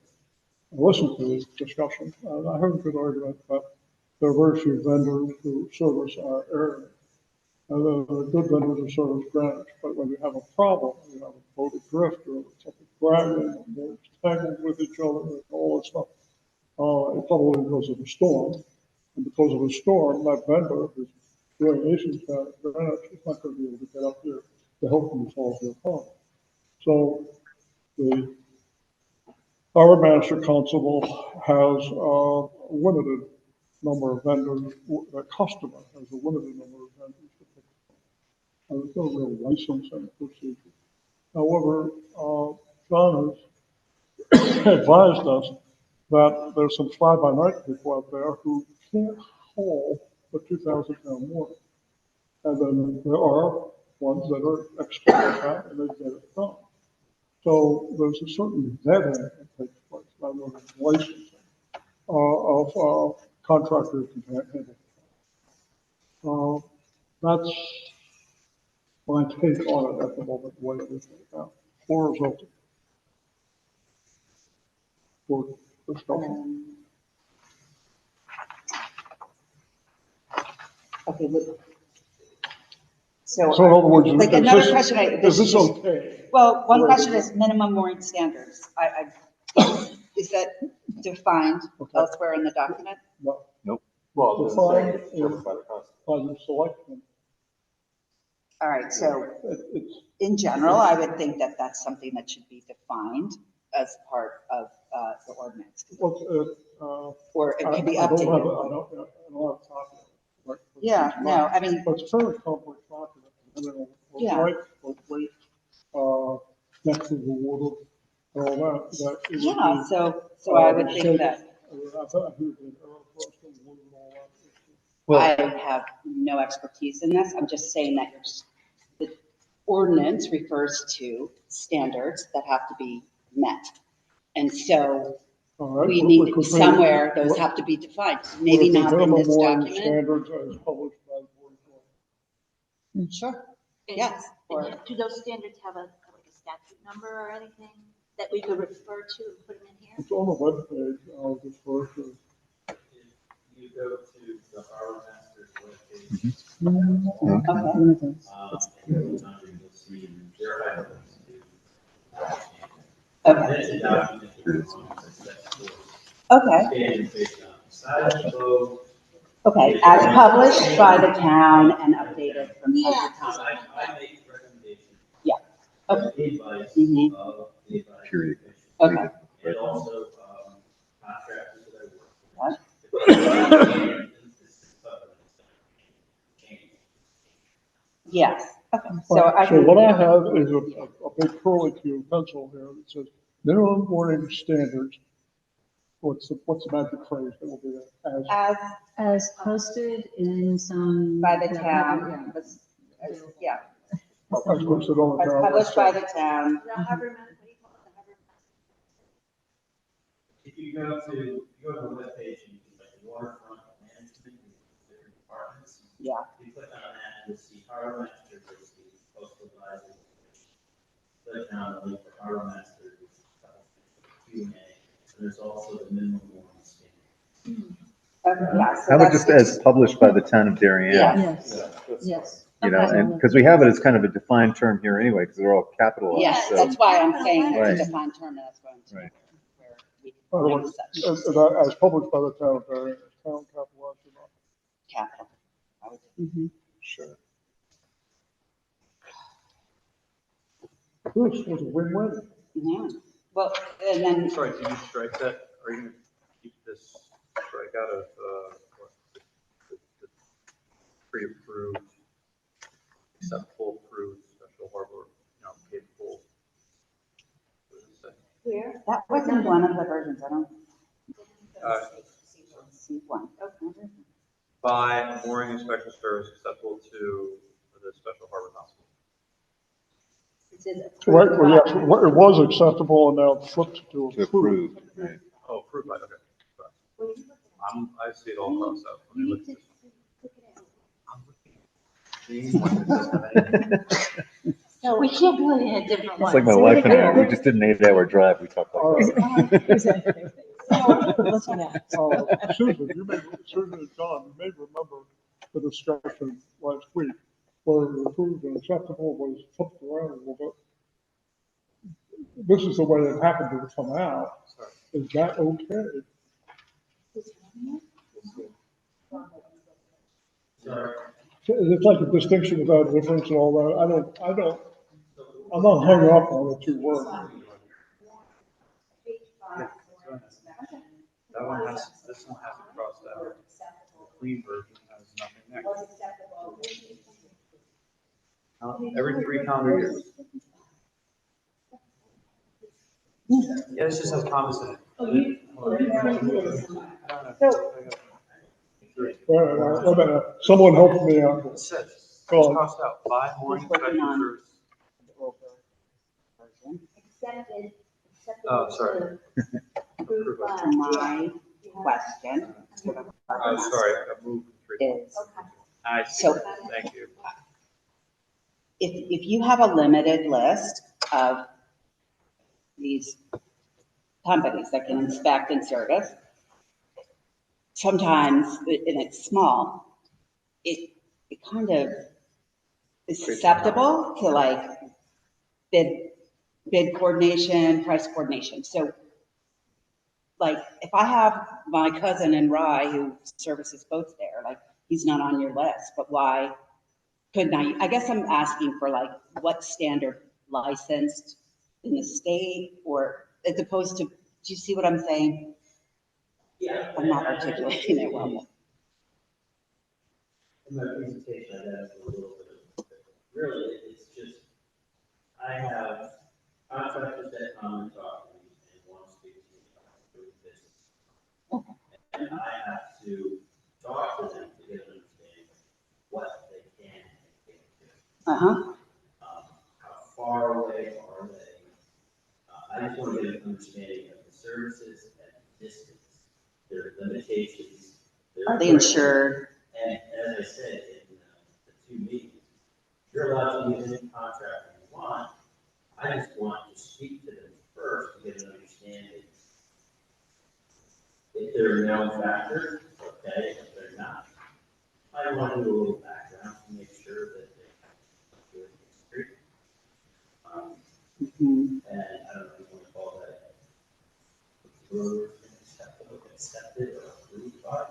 I listened to the discussion, and I heard a good argument that there are very few vendors who service our area. And there are good vendors who service Greenwich, but when you have a problem, you have a boat adrift or something dragging, and they're tangled with each other and all that stuff, it probably because of a storm. And because of a storm, that vendor who's doing Asian Greenwich is not going to be able to get up here to help you solve your problem. So the Harbor Master Constable has a limited number of vendors, the customer has a limited number of vendors to pick from. There's no real licensing procedure. However, John has advised us that there's some fly-by-night people out there who can't haul the 2,000 pound water. And then there are ones that are expert at that and they get it done. So there's a certain vetting that takes place, rather than licensing of contractors who can handle it. That's my take on it at the moment, the way it is right now. Floor is open for discussion. Okay, look. So So in other words, like is another this- question, is this okay? Well, one Or- question is minimum mooring standards. Is that defined Okay. elsewhere in the document? No, Well, it's Defined determined by the concept. by the selectmen. All right, so It's, in general, I would think that that's something that should be defined as part of the ordinance. what's, Or it can be I don't have, updated. I don't have a copy of it. Right? Yeah, no, I mean, But it's a very complex document, and then Yeah. right, weight, depth of the water, and all that, that. it would yeah, be, so I would think safe. that. I thought he would be an error for us to water and all that. I have no expertise in this. I'm just saying that the ordinance refers to standards that have to be met. And so All right, we but need, could say- somewhere, those what- have to be defined. what Maybe if the not in minimum this mooring document. Standards as published by the board of Health. Sure. Yes. Or, Do those standards have like a statute number or anything that we could refer to and put them in here? It's on the webpage, I'll refer to. If you go to the Harbor Master's webpage, okay. you'll see their items to. Okay. It's a document that sets forth Okay. standards based on size of the boat. Okay. As published by the town and updated from time to So time. I make recommendations. Yeah. Okay. with the advice Mhm. of the advisory Period. commission. Okay. And also, contractors that I work What? with. Yes. Okay. So I So can. what I have is a big curly Q pencil here that says minimum boarding standards. What's the magic phrase that will be there? As, As As posted in some. by the town. Yeah. as posted on the As town published by website. the town. The Harbor, what do you call it, the Harbor? If you go to the webpage and you can like waterfront management, different departments. Yeah. If you click on that, you'll see Harbor Master, you'll see postal advisor. Click on the link for Harbor Master, Q&A, and there's also the minimum warning standard. Okay, yeah. So How about that's just as published by the town of Darien? Yeah. Yes, yes. You know, Okay. and, because we have it as kind of a defined term here anyway, because they're all capitalized, Yeah, so. that's why I'm saying Right. it's a defined term, and that's why I'm saying Right. where we By the way, can find such as published by the town of Darien, town capitalized or not. capital. I would- Mhm. Sure. This was a win-win. Yeah, well, and then, Sorry, did you strike that? Are you gonna keep this strike out of, what, the pre-approved, acceptable, approved, special harbor, capable? What does it say? Where? that wasn't one of the versions, I don't see one. Okay. By mooring inspection service acceptable to the special harbor constable. It says Right, approved well, by- yes, it was acceptable and now it's flipped to To approved. approved, right. Oh, approved by, okay. What are you looking at? I see it all crossed out. Let me You look need at to this. look it at. I'm looking at these ones that doesn't have anything. No, we can't do it in a different one. It's like my wife and I, we just did an 8-hour drive. We talked All like right. that. Exactly. Looking at. Susan, Susan and John, you may remember the discussion last week where approved and acceptable was flipped around a little bit. This is the way it happened to come out. Is that okay? Sorry. It's like a distinction without a difference and all that. I'm not hung up on the two words. That one has, this one has it crossed out. The clean version has nothing next. Every 3 calendar years. Yeah, this just has comments in it. Wait a minute, someone help me out. It says, it's Go on. crossed out, 5 morning inspection services. Accepted. Oh, sorry. Approved by. My question I'm sorry, I moved 3. is, I see, So- thank you. if you have a limited list of these companies that can inspect and service, sometimes, and it's small, it kind of is susceptible to like bid coordination, price coordination. So like, if I have my cousin in Rye who services boats there, like, he's not on your list, but why couldn't I guess I'm asking for like, what standard licensed in the state, or as opposed to, do you see what I'm saying? Yeah. I'm not articulating it well. In my presentation, I have a little bit of, really, it's just, I have contractors that come and talk to me and want to speak to me about doing business. And I have to talk to them to get an understanding of what they can and can't do. Uh-huh. How far away are they? I just want to get an understanding of the services and distance, their limitations. Are they insured? And as I said in the 2 meetings, you're allowed to use any contract you want. I just want to speak to them first to get an understanding. If they're known factors, okay, if they're not, I want to do a little background to make sure that they have a good history. Mhm. And I don't know if you want to call that accepted or approved by.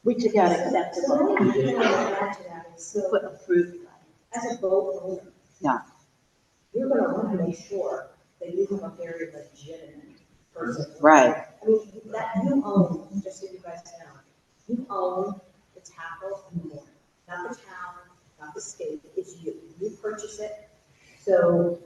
We took out acceptable. So let me add to that. We So put approved. as a boat owner. Yeah. You're gonna want to make sure that you have a very legitimate person. Right. I mean, that you own, just so you guys know, you own the tackle and the mooring, not the town, not the state, it's you. You purchase it. So,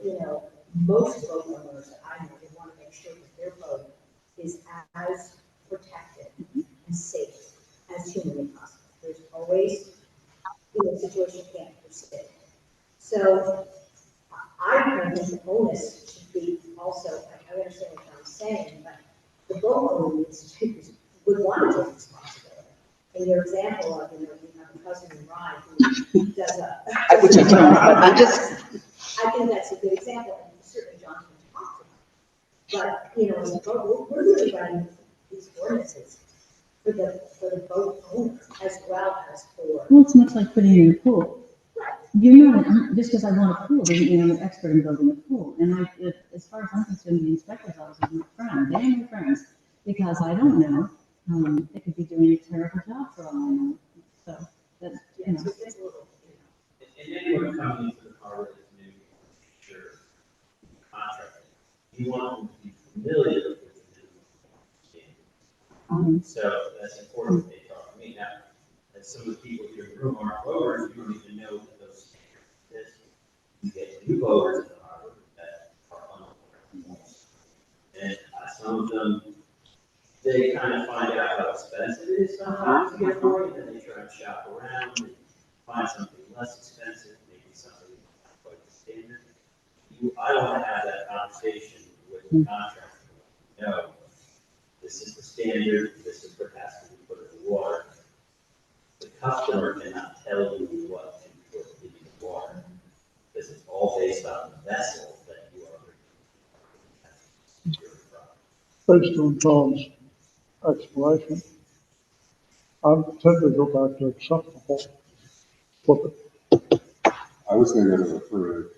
most boat owners that I know, they want to make sure that their boat is as protected and safe as humanly possible. There's always, a situation can't proceed. So I think the onus should be also, I understand what John's saying, but the boat owner needs to, would want to take responsibility. In your example of, you have a cousin in Rye who does Which I don't, but I'm just, I think that's a good example, and certainly John can talk to him. But, as a boat, we're really writing these ordinances for the boat owner as well as for. Well, it's much like putting in a pool. You're not, just because I want a pool doesn't mean I'm an expert in building a pool. And as far as I'm concerned, the inspector's office is my friend, they are my friends, because I don't know, they could be doing a terrible job for all I know. So, that's, And anyone coming into the harbor that's new, sure, contracting, you want them to be familiar with the minimum standard. So that's important that they talk to me. Now, as some of the people here in the room aren't boaters, you don't even know that those standards exist. You get new boaters in the harbor that are unaware. And some of them, they kind of find out how expensive it is sometimes to get a boat, and then they try to shop around and find something less expensive, maybe something not quite the standard. I want to have that conversation with the contractor. No, this is the standard, this is what has to be put in the water. The customer cannot tell you what to put in the water, because it's all based vessel that you are. Based on Tom's explanation, I tend to go back to acceptable. Flip it. I was gonna go to approved,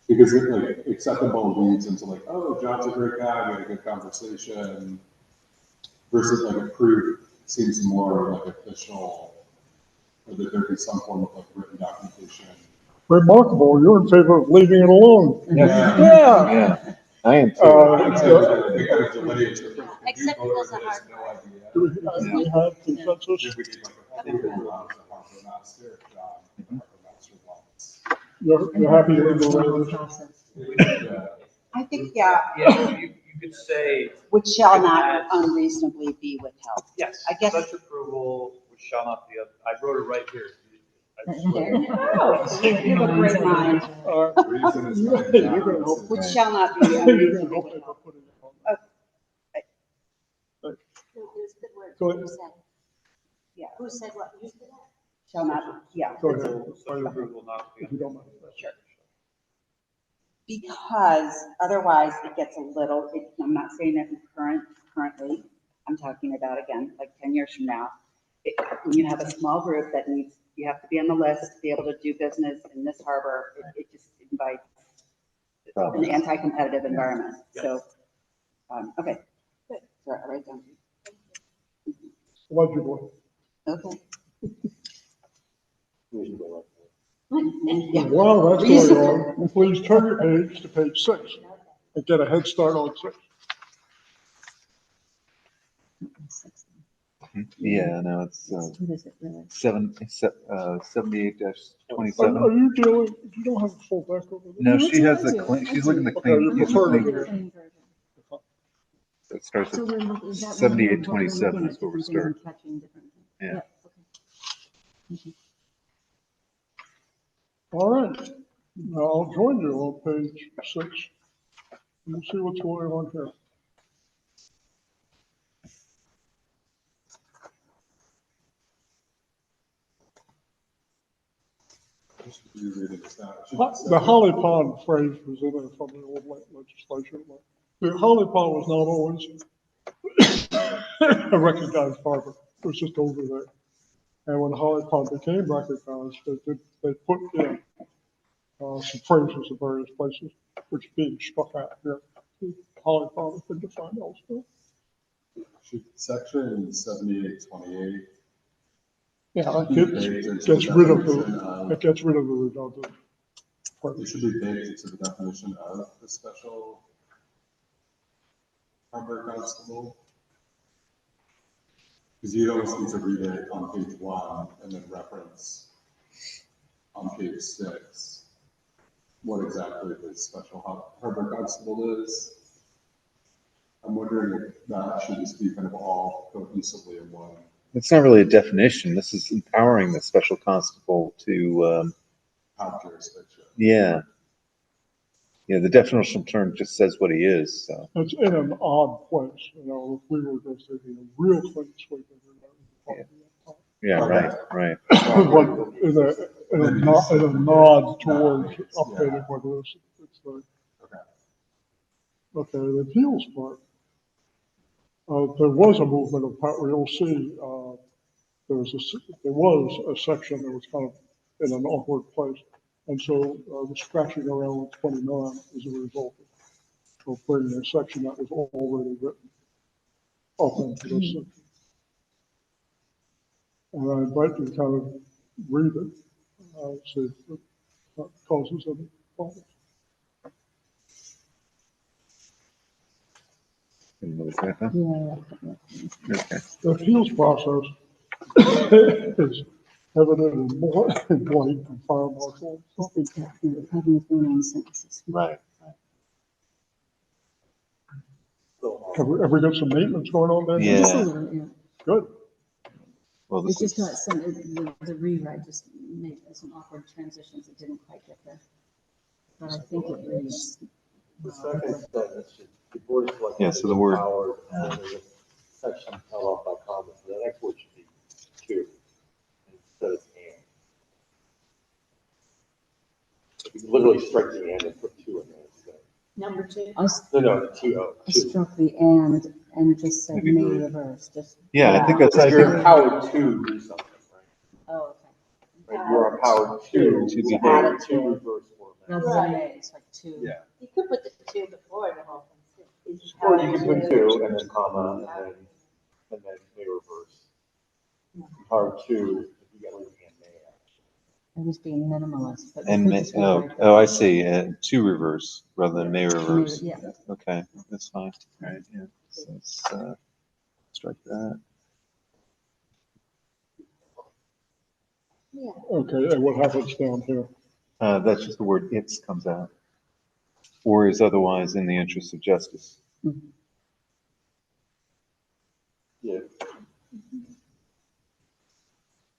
because it like acceptable leads into like, oh, John's a great guy, we had a good conversation. Versus like approved seems more like official, or that there be some form of like written documentation. Remarkable, you're in favor of leaving it alone. Yeah. Yeah, I am too. I think I was delayed to. Acceptable is a hard No word. idea. Do we have consensus? Did we need like a approval of the Harbor Master, John, the Harbor Master wants? You're happy with the way Whole it is? process. Yeah. I think, yeah, Yeah, you could say, which shall not unreasonably be withheld. yes, I guess- such approval which shall not be, I wrote it right here. I There. swear. Oh, you have a great mind. The reason is like You're gonna documents help. Which is- shall not be You're gonna unreasonably help me by withheld. putting it on. No, it was good words. Go ahead. Who said? Yeah. Who said what? You said that? Shall not, yeah. Go ahead. Such approval not to If be. you don't mind. Sure. Because otherwise it gets a little, I'm not saying that currently, I'm talking about again, like 10 years from now. When you have a small group that needs, you have to be on the list to be able to do business in this harbor, it just invites an anti-competitive environment. So, okay, good. So I write down. Legible. Okay. And while that's going on, please turn your page to page 6 and get a head start on 6. Yeah, no, it's What is it really? 78-27. Are you dealing, you don't have a full deck over there? No, No, she has I a do. clean, I she's do. looking at the Okay, you clean. prefer clean to version. Clean version. So it starts So at we're looking, is that? 78-27 is where we Different things start. and catching different things. Yeah. Okay. All right, now I'll join you on page 6. We'll see what's going on here. You read it, it's not- it should The say- Holly Pond phrase was in there from the old legislation. The Holly Pond was not always a recognized harbor. It was just over there. And when Holly Pond became recognized, they put in some phrases in various places, which is being struck out here. Holly Pond has been defined elsewhere. Should section 7828. Yeah, be baked into it the gets rid of definition the, it gets rid of the redundant. It should be baked into the definition of the special harbor constable. Because you always need to read it on page 1 and then reference on page 6 what exactly the special harbor constable is. I'm wondering if that should just be kind of all cohesively in one. It's not really a definition. This is empowering the special constable to, Have jurisdiction. yeah. Yeah, the definitional term just says what he is, so. It's in an odd place, you know, if we were just taking a real clean sweep of it. Yeah, right, right. But in a nod towards updating what it is, it's like. Okay, the appeals part. There was a movement of, you'll see, there was a section that was kind of in an awkward place. And so the scratching around with 29 is a result of bringing a section that was already written up into this section. And I invite you to kind of read it, see if it causes any problems. Yeah. Okay. The appeals process is evident in Blight and fire marshal. Exactly. Having 39 sentences. Right. Have we got some maintenance going on there? Yeah. Just a little, yeah. Good. Well, It's this just not is, some, the rewrite just made some awkward transitions that didn't quite get there. But I think it reads. The second sentence should, the board of selectmen. Yeah, so the word- Power, and there's a section held off by comments, so the next word should be two, instead of and. You literally strike the and put two in there instead. Number two. No, two. I struck the and just said Maybe may we- reverse, just. Yeah, I think that's. Because you're empowered to do something, Oh, okay. right? Right, you're empowered to To be say, added to to. reverse format. Rather than may, it's like two. Yeah. You could put the two before the whole thing. Is Or how you can to- put two and then comma and then may reverse. Empowered to, if you get rid of the and may. I was being minimalist, but. And put may, this one oh, right oh, I there. see, to reverse rather than may reverse. Yeah. Okay, that's fine, all right, yeah, so let's, strike that. Yeah. Okay, and what happens down here? That's just the word "its" comes out. Or is otherwise in the interest of justice. Yeah.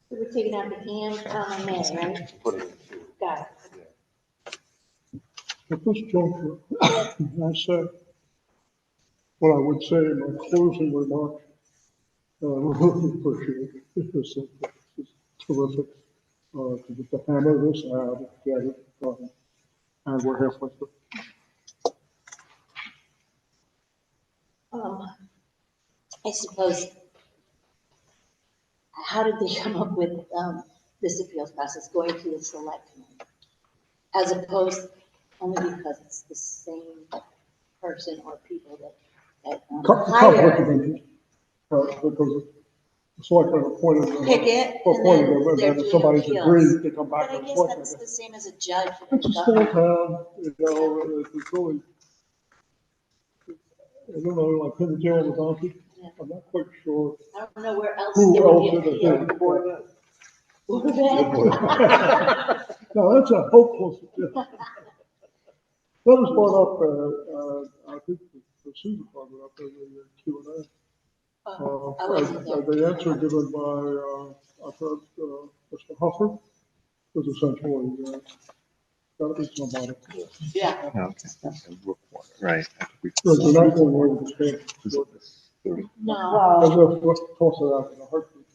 So we're taking out the and, comma, may, right? Put it in two. Got it. At this juncture, I said, what I would say in my closing remarks, I really appreciate it. This is terrific. To get to hammer this out, get it done, and we're halfway through. I suppose, how did they come up with this appeals process going to the selectmen? As opposed, only because it's the same person or people that Conflict of hire, interest, because the selectmen appointed them. pick it, Appointed them, and and then they're then if doing somebody's appeals. agreed to come back But I to the guess selectmen. that's the same as a judge. It's a small town, you know, it's really, I don't know, like pin the tail on the donkey. Yeah. I'm not quite sure I don't know where else who it else would be it appealed. is. Board of Ed. No, that's a hopeful suggestion. That was brought up, I think the Susan brought it up in the Q&A. I wasn't there. The answer given by, I've heard, Mr. Huffer was essentially, gotta be somebody. Yeah. Okay. Right. I think we- There's an excellent way to describe Is it. it this 30? No. I'll Well, just toss it out in a heartbeat.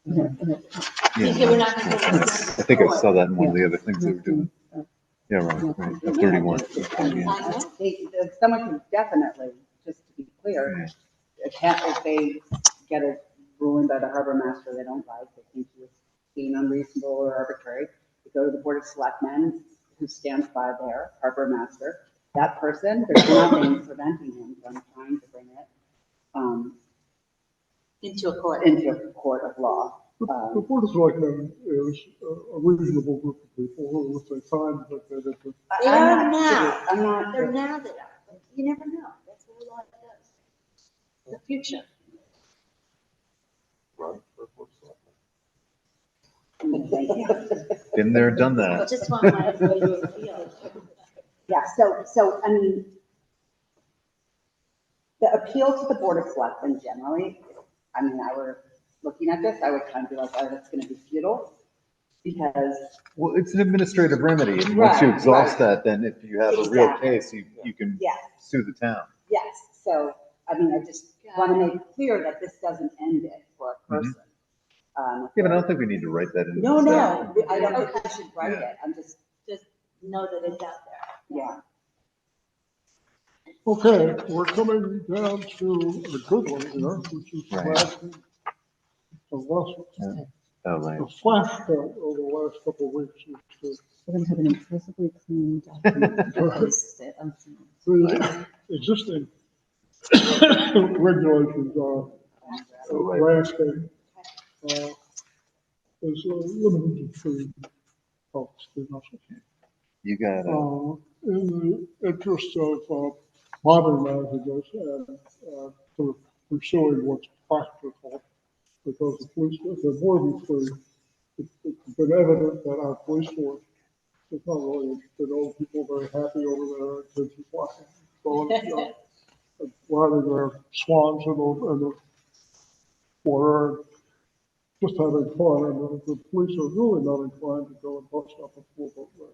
Okay, we're not gonna go. I think I saw that in one of the other things they were doing. Yeah, right. 31. Yeah. someone can definitely, just to be clear, if they get a ruling by the harbor master they don't like, they think he was being unreasonable or arbitrary, they go to the board of selectmen, who stands by their harbor master. That person, there's nothing preventing him from trying to bring it Into a court. into a court of law. The Board of Selectmen is a reasonable group of people who, if they find that they did the They are now. I'm not, They're now that are, but you never know. That's what a law does. The future. Run for board thank you. Been there, done I that. just want my way to appeal. Yeah, so, I mean, the appeal to the Board of Selectmen generally, I mean, I were looking at this, I would kind of be like, oh, that's gonna be futile, because, Well, it's an administrative remedy. And once Right, you exhaust right. that, then if you have a real Exactly. case, you can yes, sue the town. yes, so, I mean, I just wanna make clear that this doesn't end it for a person. Yeah, but I don't think we need to write that in. No, the no, statute. I don't think we should write Yeah. it, I'm just, Know that it's out there. yeah. Okay, we're coming down to a good one here, which is Right. flashing the last, Oh, right. the flash bill over the last couple of weeks. Is We're gonna have an imperfectly clean document. Post it on some- the existing regulations are landscape is limited to three folks. You got it. In the interest of modernizing this and sort of pursuing what's practical, because the police, there are more than three. It's been evident that our police force is not really interested. Old people are very happy over there, kids are watching, going, riding their swans in the water, just having fun, and the police are really not inclined to go and bust up a full boat ride.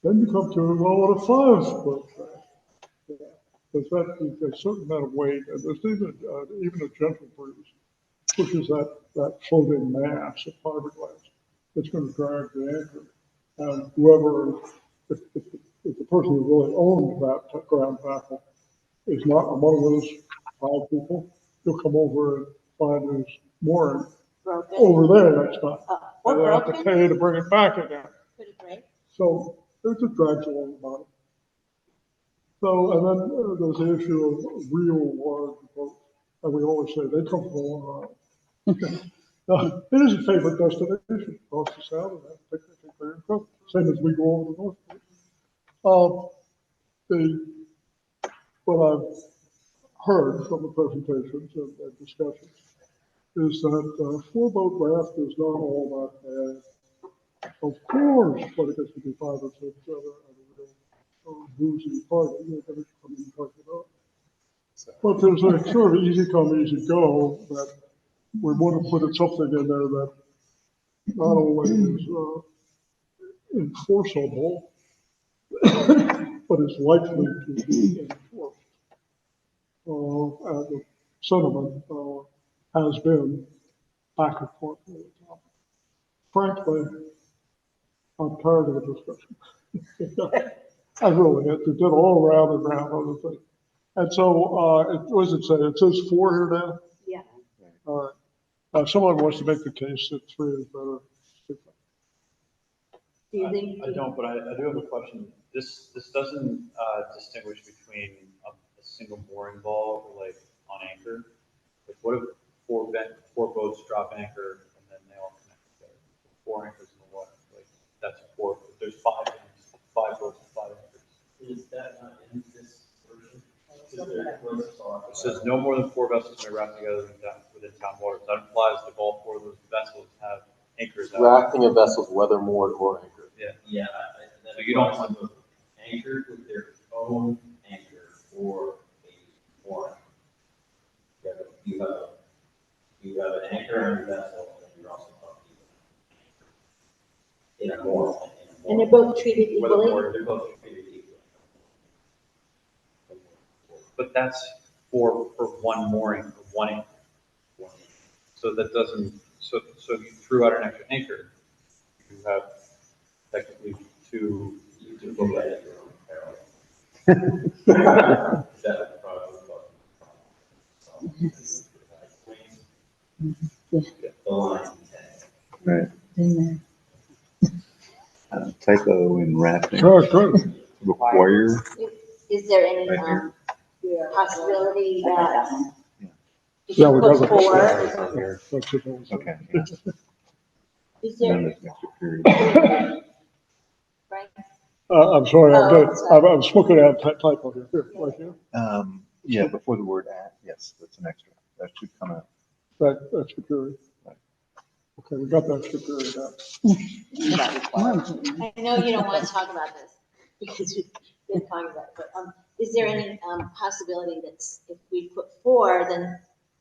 Then you come to, well, what a 5-foot trash. Because that is a certain amount of weight, and there's even a gentle breeze, which is that floating mass of fiberglass. it's gonna drag the anchor. And whoever, if the person who really owns that ground tackle is not among those 5 people, he'll come over and find his mooring Broken. over there next time. Or And they have to broken, pay to bring it back again. could it break? So it just drags along about it. So, and then there's the issue of real large boats. And we always say they come from Long Island. It is a favorite destination, across the south of that, picnic and clearing coast, same as we go over the north. What I've heard from the presentations and discussions is that 4-boat raft is not all that bad. Of course, when it gets to be 5 or 6 other boozy party, you're going to come and talk it up. But there's a sort of easy come, easy go that we want to put something in there that not only is enforceable, but is likely to be enforced. And the sentiment has been back and forth all the time. Frankly, I'm tired of the discussion. I really, it did all around and around other things. And so, what does it say? It says 4 here now? Yeah. All right. Someone wants to make the case that 3 is better. Do you think? I don't, but I do have a question. This doesn't distinguish between a single mooring ball or like on anchor. Like what if 4 boats drop anchor and then they all connect together? 4 anchors in the water. Like that's 4. There's 5 things, 5 boats and 5 anchors. Is that not in this version? It says no more than 4 vessels may raft together within town waters. That implies that all 4 of those vessels have anchors out. Rafting of vessels, whether moored or anchored. Yeah. Yeah. So you don't want to anchored with their own anchor or a mooring. You have an anchor on your vessel, and you're also talking in a mooring. And they're both treated Whether equally? moored, they're both treated equally. But that's for 1 mooring, for 1 anchor. So that doesn't, so you threw out an extra anchor, you have technically 2. You can look at it your own peril. That's probably the line. Right. In Typo in rafting. Sure, sure. Require. Is there any, Right here. possibility that? If Yeah, you we put got 4, That's it. Okay. Yeah. is And then there, there's an extra period. right? I'm sorry, Oh, sorry. I'm looking at typo here, right here. Yeah, before the word at, yes, that's an extra. That should come out. That extra period. Okay, we got the extra period now. I know you don't want to talk about this because we've been talking about it, but, is there any, possibility that if we put 4, then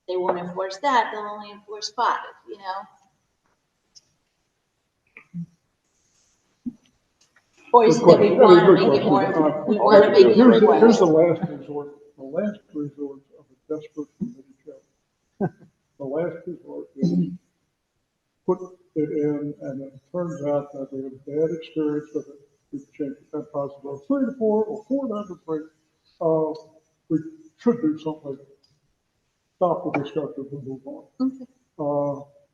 they won't enforce that, they'll only enforce 5, you know? Or is it that we Good want to question. make it more, Good we want to make it Here's the required? last resort of a desperate committee chair. The last resort is put it in, and it turns out that they have bad experience with it. We change that possible 3 to 4 or 4 down to 3. We should do something. Stop the discussion and move on.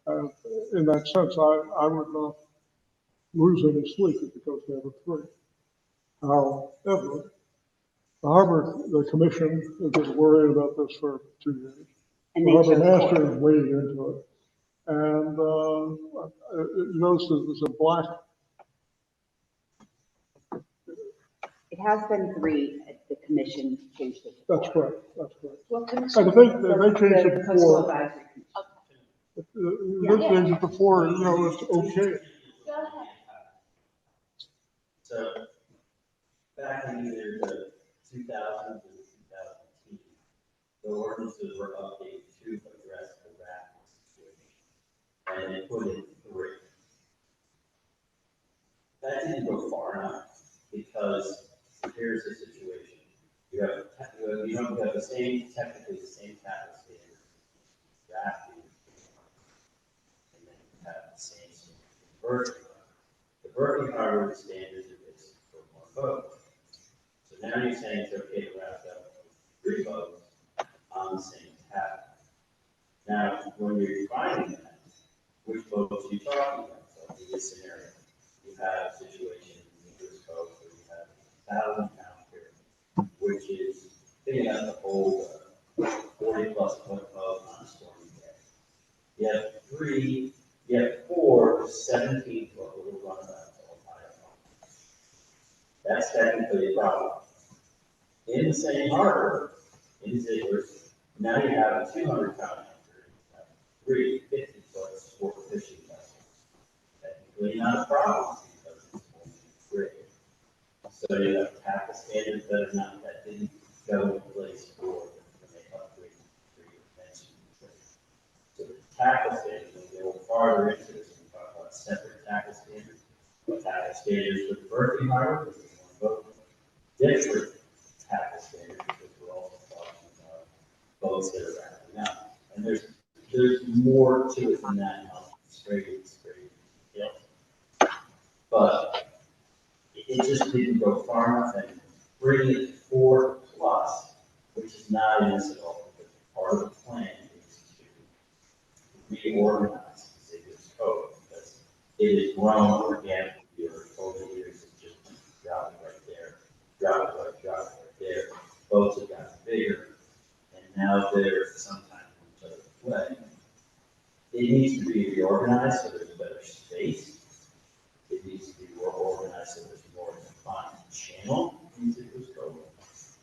And in that sense, I would not lose any sleep if it goes down to 3. However, the commission has been worried about this for 2 years. And The they Harbor chose Master 4. is wading into it. And you notice that there's a black. It has been 3, the commission changed it. That's correct, that's correct. What And if they change it The Coastal before, Advisory Commission. if they change it before, you know, it's okay. Go ahead. So back in either the 2000s or the 2010s, the ordinances were updated to address the rafting situation. And they put in 3. That didn't go far enough because here's the situation. You have the same, technically the same capital standards, rafting, and then you have the same Berkeley. The Berkeley Harbor standards are based for one boat. So now you're saying it's okay to wrap up 3 boats on the same tab. Now, when you're defining that, which boats are you talking about? So in this scenario, you have a situation in this boat where you have a 1,000-pound carrier, which is big enough to hold a 40-plus foot boat on a stormy day. You have 4 17-foot little runabouts all tied up. That's technically a problem. In the same harbor, in Ziegler's, now you have a 200-pound anchor, 3 50-foot sport fishing vessels. Technically not a problem because it's only 3. So you have tackle standards that are not, that didn't go in place for when they upgraded for your pension. So the tackle standards, when we go farther into this, we talk about separate tackle standards. But tackle standards for the Berkeley Harbor, because it's one boat, different tackle standards, because we're also talking about boats that are wrapping up. And there's more to it than that, not straight, yeah. But it just didn't go far enough, and bringing it 4 plus, which is not an incident, but part of the plan is to reorganize the city's code, because it has grown organically over the years. It's just drop it right there, drop it right there. Boats have gotten bigger, and now they're sometimes in each other's way. It needs to be reorganized so there's better space. It needs to be more organized so there's more defined channel into this code.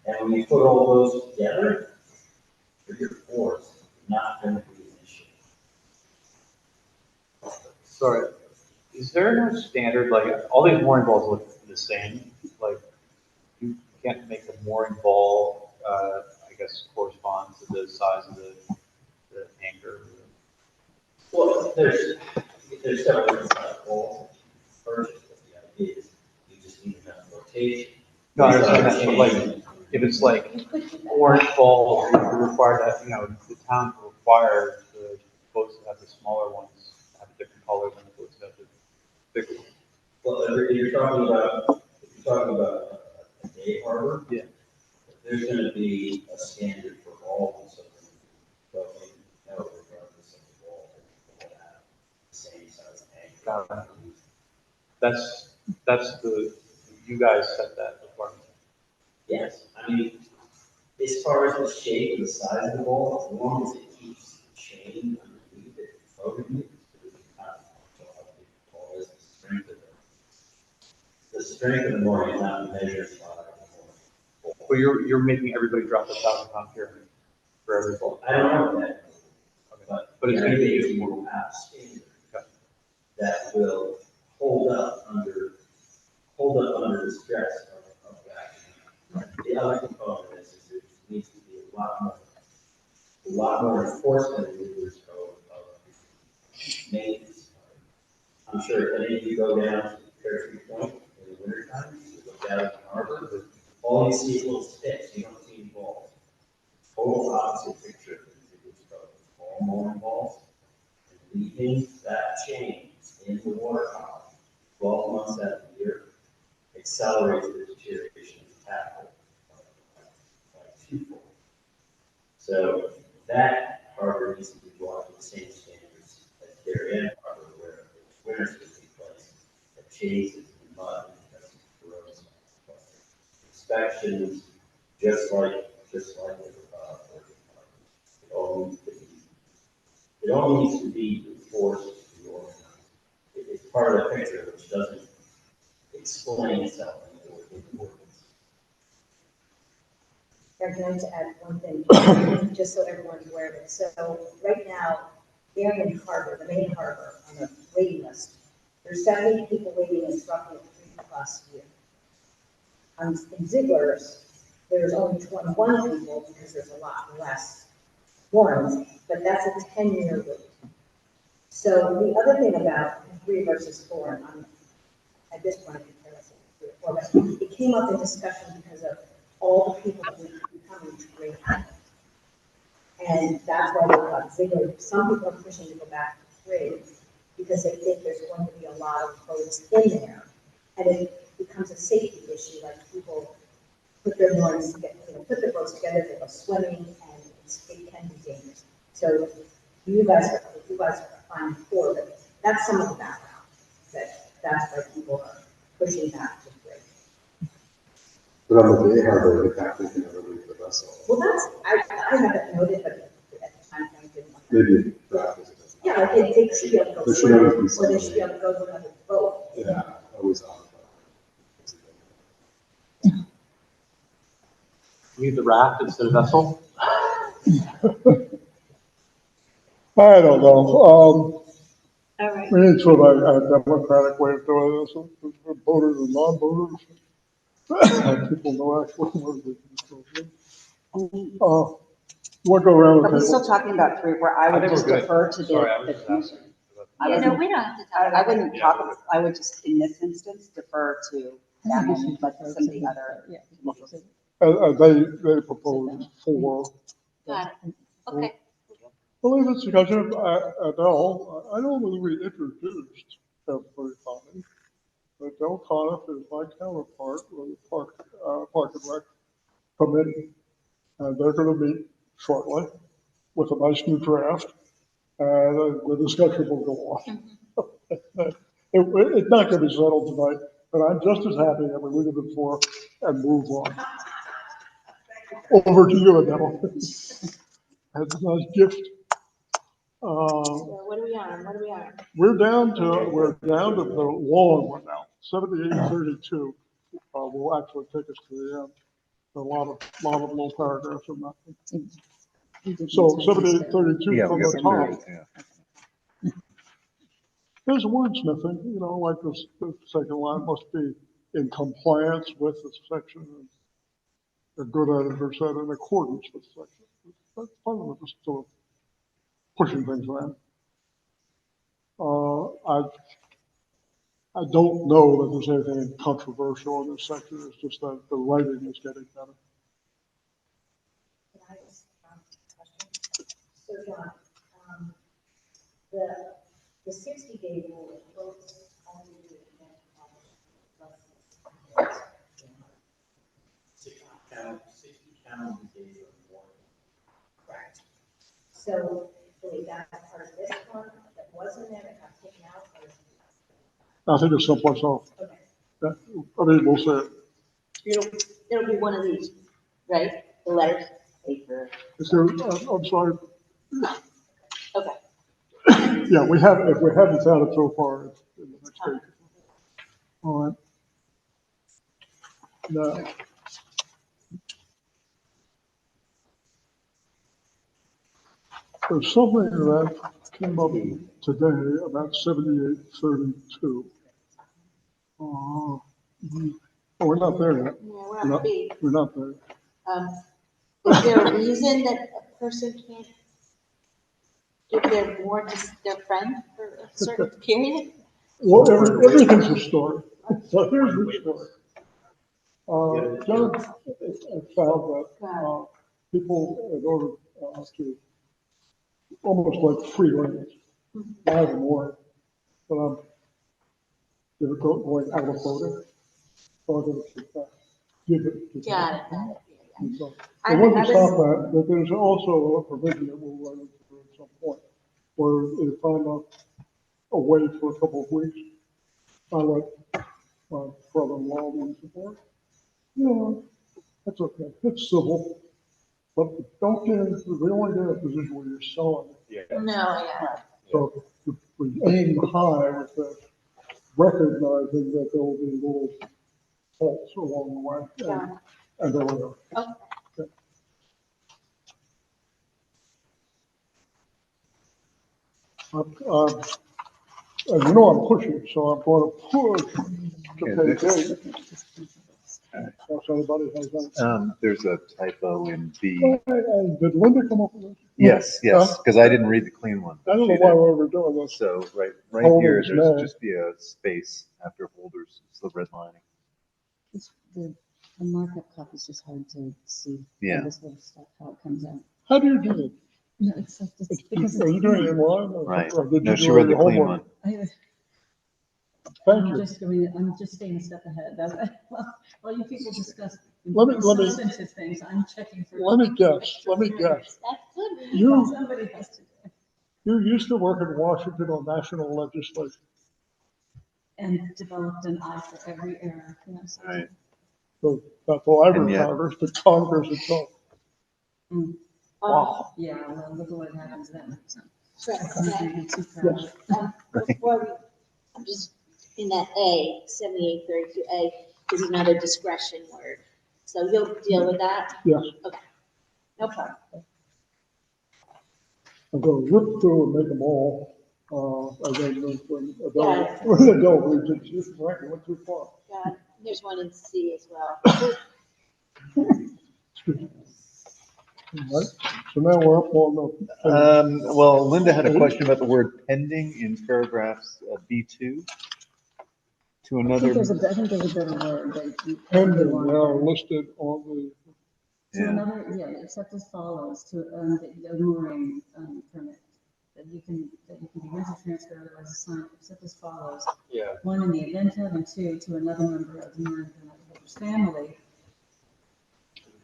And when you put all those together, for your force, not going to be an issue. Sorry, is there no standard, like, all these mooring balls look the same? Like, you can't make the mooring ball, I guess, correspond to the size of the anchor? Well, there's several different types of balls purchased, but the idea is you just need enough rotation. No, I understand that, but like, if it's like orange ball, you require that, you know, the town requires the boats that have the smaller ones have a different color than the boats that have the bigger ones. Well, if you're talking about a day harbor, Yeah. there's going to be a standard for all of them. But we know regardless of the wall, they'll have the same size anchor. That's you guys set that requirement. Yes, I mean, as far as the shape and the size of the ball, as long as it keeps the chain underneath it floating, it's not so how big the ball is, the strength of it. The strength of the mooring is not measured by the mooring. But you're making everybody drop a 1,000-pound pyramid for every ball. I don't know that, but it's going to be you will have a standard that will hold up under the stress of that. The other component is there needs to be a lot more enforcement in this code of maintenance. I'm sure if any of you go down to Parachute Point in the wintertime, you look out at the harbor, all you see is little sticks, you don't see any balls. Total opposite picture of this code. All mooring balls, and leaving that chain in the water column 12 months out of the year accelerates the deterioration of the tackle by 2-fold. So that harbor needs to be brought to the same standards as Darien Harbor, where winters take place, that chases in mud because it corrodes. Inspections, just like the it all needs to be enforced to be organized. It's part of the picture which doesn't explain itself in the ordinance. I'm going to add one thing, just so everyone's aware of it. So right now, Darien Harbor, the main harbor, on the waiting list, there's 70 people waiting, and it's roughly 3+ year. In Ziegler's, there's only 21 people because there's a lot less moorings, but that's a 10-year wait. So the other thing about 3 versus 4, and I'm at this point, comparison 3 or 4, but it came up in discussion because of all the people that we could be coming to bring out. And that's why we got Ziegler. Some people are pushing to go back to 3 because they think there's going to be a lot of boats in there. And it becomes a safety issue, like people put their moorings together, put their boats together, they go swimming, and it can be dangerous. So you guys are fine for, but that's some of the background, that's why people are pushing that to break. But on the day harbor, the captain can never leave the vessel. Well, I haven't noted, but at the time, I didn't. Maybe that is. Yeah, like they should be able to go There should swimming, always be or they should be somebody. able to go to another boat. Yeah, always on. Leave the raft instead of vessel? I don't know. All right. We need sort of a democratic way of doing this, with voters and non-voters. People know actually where they can go. We'll go around Are the we still table. talking about 3 or 4? I would think we're just good. defer to Sorry, I was the just commission. asking. Yeah, no, we don't have to talk I about it. wouldn't talk, I would just, in this instance, defer to them and let some of the other. They propose 4. Got it. Okay. Well, in this discussion, Adele, I know when we introduced everybody, but Adele Coniff is my counterpart with the Park and Rec Committee. And they're going to meet shortly with a nice new draft, and the discussion will go on. It's not going to be settled tonight, but I'm just as happy that we leave it at 4 and move on. Over to you, Adele. That's a nice gift. So what are we on? What are we on? We're down to the long one now, 7832. Will actually take us to the end. A lot of little paragraphs in that. So 7832 Yeah, from we got the top. yeah. There's wordsmithing, like this, the second line must be in compliance with the section. A good editor said in accordance with the section. That's part of it, just sort of pushing things around. I don't know that there's anything controversial in this section. It's just that the writing is getting better. Can I ask a question? So John, the 60-day rule, it votes only to advance less than 60 calendar days or more. correct. So, wait, that's part of this one that wasn't there, that got taken out, or is I think it's someplace else. it? Okay. I mean, we'll say it. It'll be one of these, right? The letters, paper. Is there, I'm sorry. Okay. Yeah, if we haven't found it so far, it's in the next page. All right. Now, there's something that came up today about 7832. Oh, we're not there yet. Yeah, we're on B. We're not there. Is there a reason that a person can't give their more to their friend for a certain period? Well, everything's a story. So here's the story. John found that people, in order to almost like free range, I have more, but I'm going out of voting. So I'm going to give it to Got it. them. And so, I I want to was- stop that, but there's also a provision that we'll run into at some point, where if I'm away for a couple of weeks, I let my brother-in-law use the board. That's okay, it's civil, but don't get into, we don't want to get in a position where you're selling it. Yeah. No, yeah. So we aim high with this, recognizing that there will be little faults along the way. Yeah. And there we go. Okay. And I'm pushing, so I'm going to push to page 8. If anybody has that. There's a typo in B. And did Linda come up with this? Yes, because I didn't read the clean one. I don't know She why did. we were doing this. So right Holders, here, no. there's just be a space after holders, it's the red lining. The markup copy is just hard to see. Yeah. This little stuff, how it comes out. How do you do No, it's because Are you doing it in line? Right. Or did No, you she do read the your clean homework? one. Thank you. I'm just staying a step ahead. While you people discuss Let me- substantive things, I'm checking for. Let me guess. That's good. You, Somebody has to. you used to work in Washington on national legislation. And developed an eye for every error. Yes. Right. So not the library And yet- Congress, but Congress itself. Mm. Wow. Yeah, well, look at what happens then. So. Right, I'm too proud. Before we, I'm just, in that A, 7832A is another discretion word. So you'll deal with that? Yes. Okay. No problem. I'm going to rip through and make them all, and then when Yeah. Adele reads it, she's right, went too far. God, there's one in C as well. Excuse me. All right, so now we're up on the. Well, Linda had a question about the word pending in paragraphs B2 to I another. think there's a better word. That you- Pending, they are listed on To another, yeah, except as follows, to, the mooring, permit, that you can begin to transfer, otherwise assign, except as follows. Yeah. One, in the event of, and two, to another member of the mooring permit holder's family.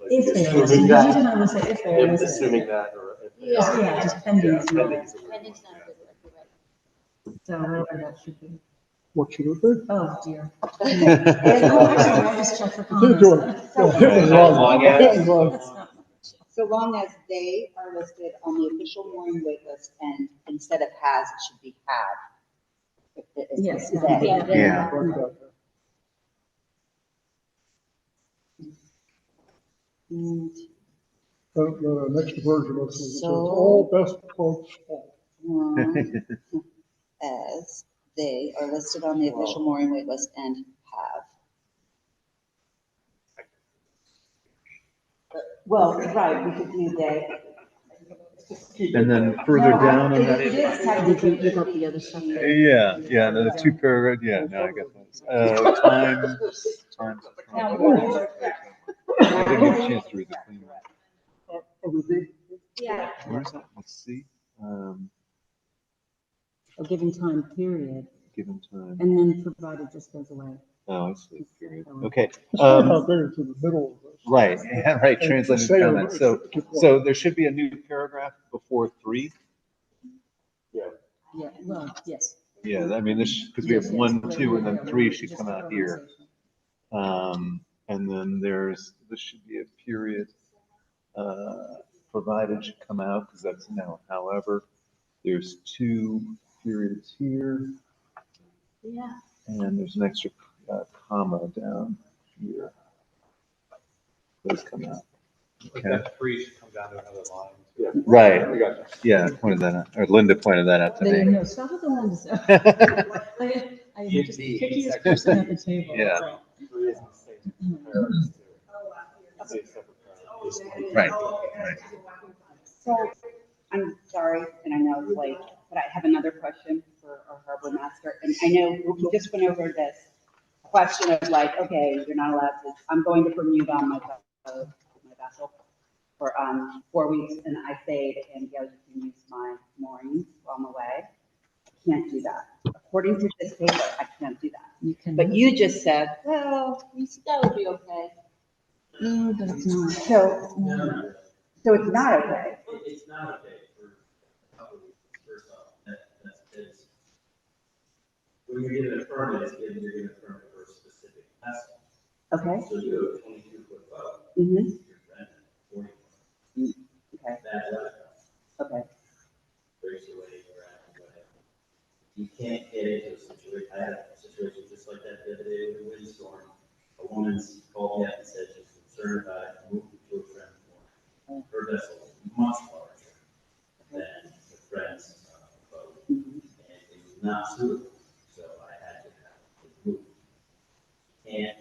If they are, Assuming the that- reason I would say if they are listed. Assuming that, or if. Yeah. Yeah, just pending Yeah, is pending not, is a word. Pending's not a good word, you're right. so whatever that should be. what should it be? Oh, dear. Actually, I just checked for Keep doing comments. it. So- Run, Long as- run. That's not much. So long as they are listed on the official mooring wait list and instead of has, it should be have. Yes. They. Yeah. Yeah. And, The next version of it says, it's So- all best folks fault. as they are listed on the official mooring wait list and have. Well, right, we could do they. And then further No, down on it that. is technically. You got the other stuff there. Yeah, no, the two paragraphs, yeah, no, I get those. Time. Now, I didn't get a chance to read the clean one. Are we good? Yeah. Where's that? Let's see. A given time period, Given time. and then provided just goes away. Oh, I see. Period. Okay. It's funny how they're to the middle of this. Right, yeah, right, And translated say- comments. So there should be a new paragraph before 3. Yeah, well, yes. Yeah, I mean, this, because we have 1, 2, and then 3 should come out here. And then this should be a period, provided should come out, because that's now, however, there's 2 periods here, Yeah. and there's an extra comma down here. Those come out. Like Okay. that three should come down to another line. Yeah. Right, I got you. yeah, pointed that out, or Linda pointed that out to There you me. go, stop with the ones. I'm just the pickiest person at the table. Yeah. Three is the same paragraphs too. It's a separate paragraph. Right, right. So, I'm sorry, and I know it's late, but I have another question for our harbor master. And I know we just went over this question of like, okay, you're not allowed to, I'm going to Bermuda on my boat, my vessel, for 4 weeks, and I say to him, you can use my moorings while I'm away. I can't do that. According to this paper, I can't do that. You can. But you just said, well, That would be okay. No, but it's not. so it's not okay. It's not okay for a couple of reasons. First off, that's because when you're given a permit, it's given, you're given a permit for a specific vessel. Okay. So you have a 22-foot boat. Mm-hmm. You're renting 40 Okay. That's what Okay. breaks away around whatever. You can't get into a situation. I had a situation just like that the other day with a windstorm. A woman's called me up and said she's concerned about moving to a friend's mooring. Her vessel is much larger than the friend's boat, and it was not suitable. So I had to have it moved. Can't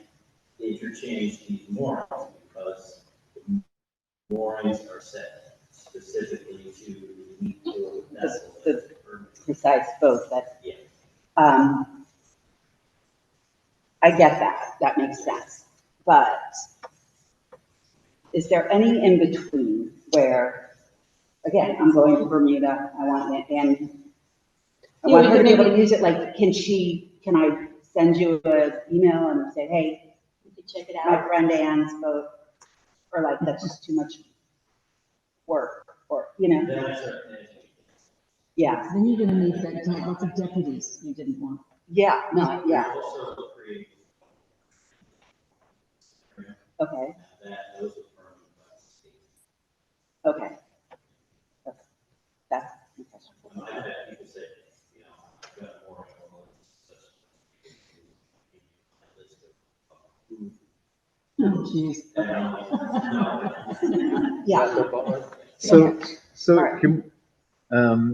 interchange these moorings because the moorings are set specifically to meet the vessel. The precise boat that, Yeah. I get that, that makes sense. But is there any in between where again, I'm going to Bermuda, I want it, and I want her to be able to use it, like, can I send you an email and say, hey, You can check it my out. friend Ann's boat, or like, that's just too much work, or, you know, Then I start managing. yeah, Then you're gonna need that, lots of deputies you didn't want. yeah, no, yeah, Also create okay, that, those are permanent by the state. okay. That's, I've had people say, you know, I've got more animals, such a list of. Oh, jeez. yeah, So, so Alright. can,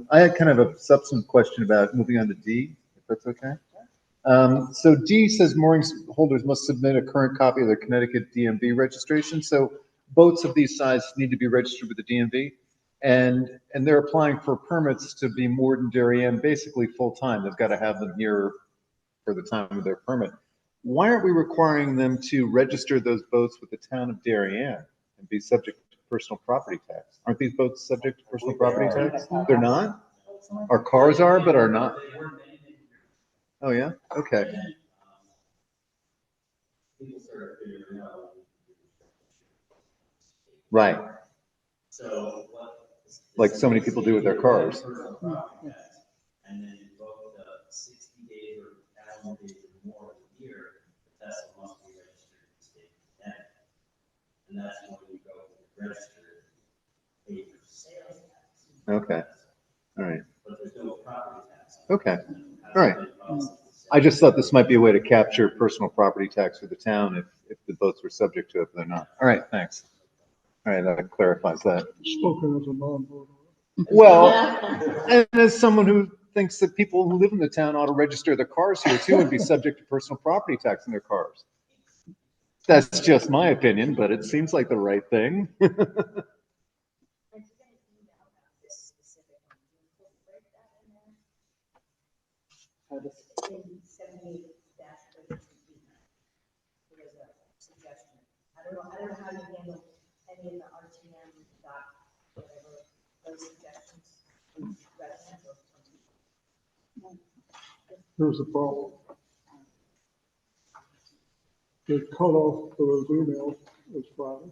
I had kind of a substantive question about moving on to D, if that's okay. So D says moorings holders must submit a current copy of their Connecticut DMV registration. So boats of these sizes need to be registered with the DMV. And they're applying for permits to be moored in Darien basically full time. They've got to have them here for the time of their permit. Why aren't we requiring them to register those boats with the town of Darien and be subject to personal property tax? Aren't these boats subject to personal property tax? They're not? Our cars are, but are not? Oh, yeah? Okay. People start figuring out. Right. So what? Like so many people do with their cars. And then invoke the 60 days or 1,000 days or more a year, the Tesla must be registered in the state of Connecticut. And that's when you go register, pay your sales tax. Okay. All right. But there's no property tax. Okay. All right. I just thought this might be a way to capture personal property tax for the town if the boats were subject to it, but they're not. All right, thanks. All right, that clarifies that. Spoken as a non-voter. Well, and as someone who thinks that people who live in the town ought to register their cars here too and be subject to personal property tax in their cars. That's just my opinion, but it seems like the right thing. In 78 dash 32. There was a suggestion. I don't know how you handle any of the RTM dot, whatever, those suggestions. Here's the problem. The cutoff for those emails is Friday.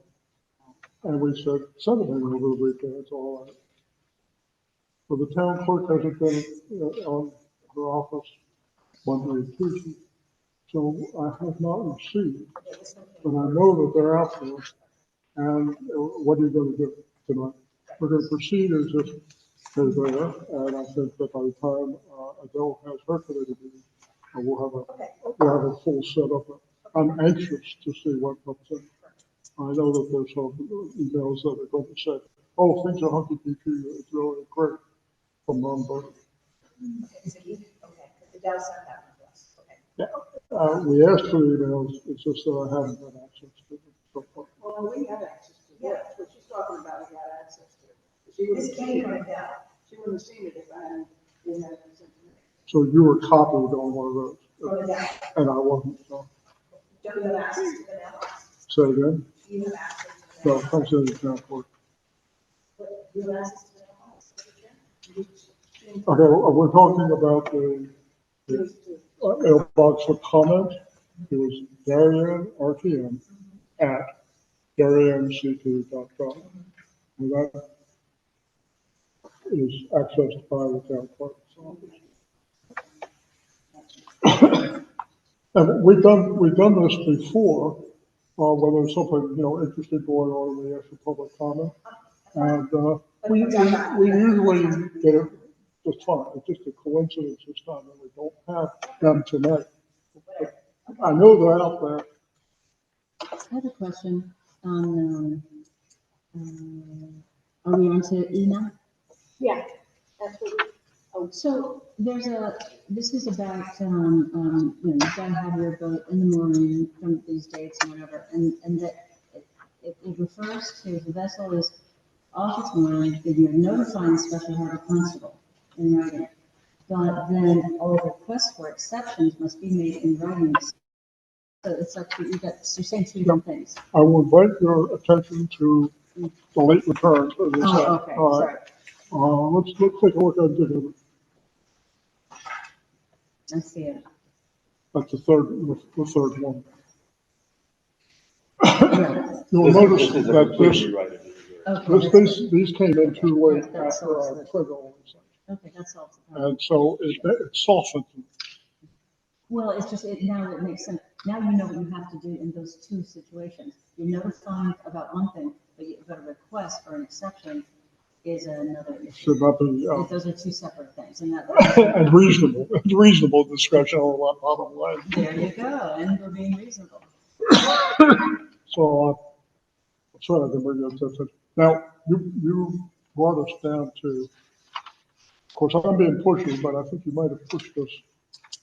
And we said, send them over the weekend, it's all right. But the town clerk hasn't been on her office Monday and Tuesday. So I have not received, but I know that they're out there. And what are you going to do tonight? We're going to proceed as if they're there. And I think that by the time Adele has her committee meeting, we'll have a full set of it. I'm anxious to see what comes in. I know that there's some emails that are going to say, oh, things are hunky-dory, it's really great from non-voters. Okay, so the Dow sent that to us, okay. Yeah, we asked for emails, it's just that I haven't had access to them so far. Well, we have access to it. That's what she's talking about, we had access to it. This came from Dow. She wouldn't have seen it if I hadn't, didn't have access to it. So you were copied on one of those, From Dow. and I wasn't, so. Don't you have access to the Dow? Say again? Do you have access to the No, Dow? it comes in the town clerk. Do you have access to the Dow? Okay, we're talking about the mailbox for comment. It was Darien RTM at DarienCT.gov. And that is accessed by the town clerk's office. And we've done this before, when there's something, interesting going on, we ask for public comment. And, we usually get it just fine. It's just a coincidence this time that we don't have them tonight. I know they're out there. I have a question on, are we on to E now? Yeah, that's what we, So this is about, you've got to have your boat in the morning from these dates and whatever, and that it refers to the vessel is off its mooring, that you're notifying the special harbor constable in writing. But then all requests for exceptions must be made in writing. So it's like you're saying two different things. I will invite your attention to the late returns. As I said. Oh, okay, All right. sorry. Let's take a look at the, I see it. that's the third one. Right. You'll notice This is a that complete this, rewrite of it here. Okay, that's good. these came in too late Right, that after solves our it. trigger on this. Okay, that solves the problem. And so it softens it. Well, it's just, now it makes sense. Now you know what you have to do in those two situations. You're notifying about one thing, but a request for an exception is another issue. Should not be, Those are two separate things, and that. and reasonable discretion on the bottom line. There you go, and we're being reasonable. So, I'm sorry, I can bring up that. Now, you brought us down to, of course, I'm being pushy, but I think you might have pushed us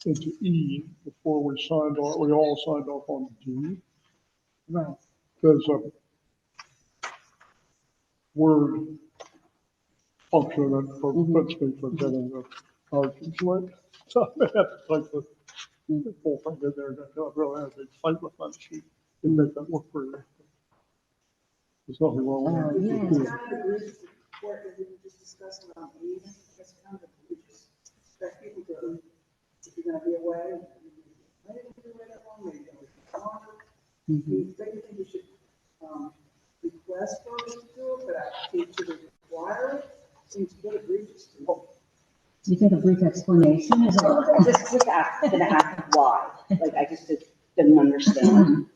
into E before we all signed off on D. Right. There's a word function that prevents me from getting the arguments right. So I may have to type the whole thing in there. I really have a big fight with that sheet to make that work for you. There's nothing wrong with Yeah. it. It's kind of egregious work that we were just discussing around meeting. It's kind of egregious. Expect people to, if you're gonna be away, maybe you're away that long, maybe you're longer. You think you should, request for us to do it, but I think to require it seems a bit egregious to me. Do you think a brief explanation is all? Just gonna ask why, like, I just didn't understand,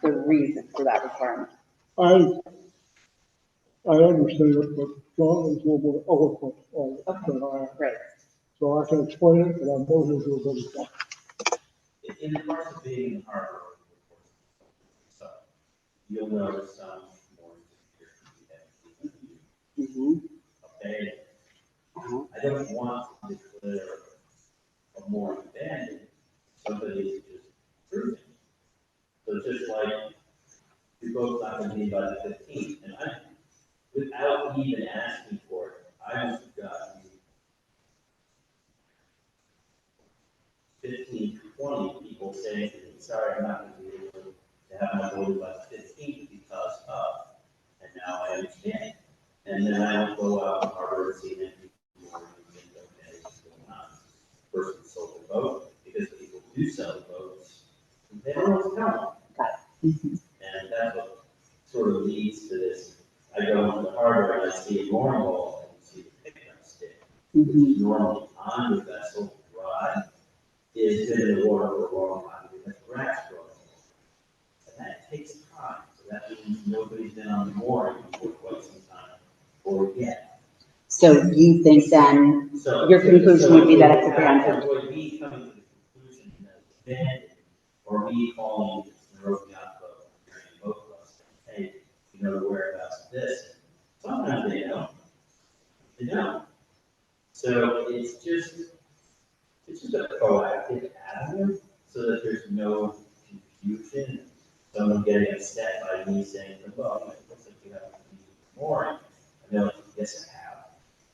the reason for that requirement. I understand it, but John is a little more eloquent on it than I am. Right. So I can explain it, and I know he'll do a better job. In the course of being in Harbor, so you'll notice some more disappearances. Okay? I don't want to declare a more abandoned, somebody is just proving. So just like you're both not going to be by the 15th, and without even asking for it, I must have gotten 15, 20 people saying to me, sorry, I'm not going to be able to have my vote by the 15th because of, and now I understand. And then I don't go out and harbor and see that people think, okay, what's going on? Person sold the vote, because people do sell the votes, they don't know what's going on. And that's what sort of leads to this. I go into the harbor and I see a mooring wall and see the pickup stick, which is normally on the vessel, dry, is been in the water for a long time because grass growing. And that takes time. So that means nobody's been on the mooring for quite some time or yet. So you think then, So your conclusion would be that it's abandoned? Avoid me coming to the conclusion that it's abandoned, or me calling the road yacht boat, boat club, saying, hey, you know the whereabouts of this. Sometimes they don't. They don't. So it's just a proactive avenue so that there's no confusion. Someone getting upset by me saying, well, it looks like you have more. I know, yes, I have.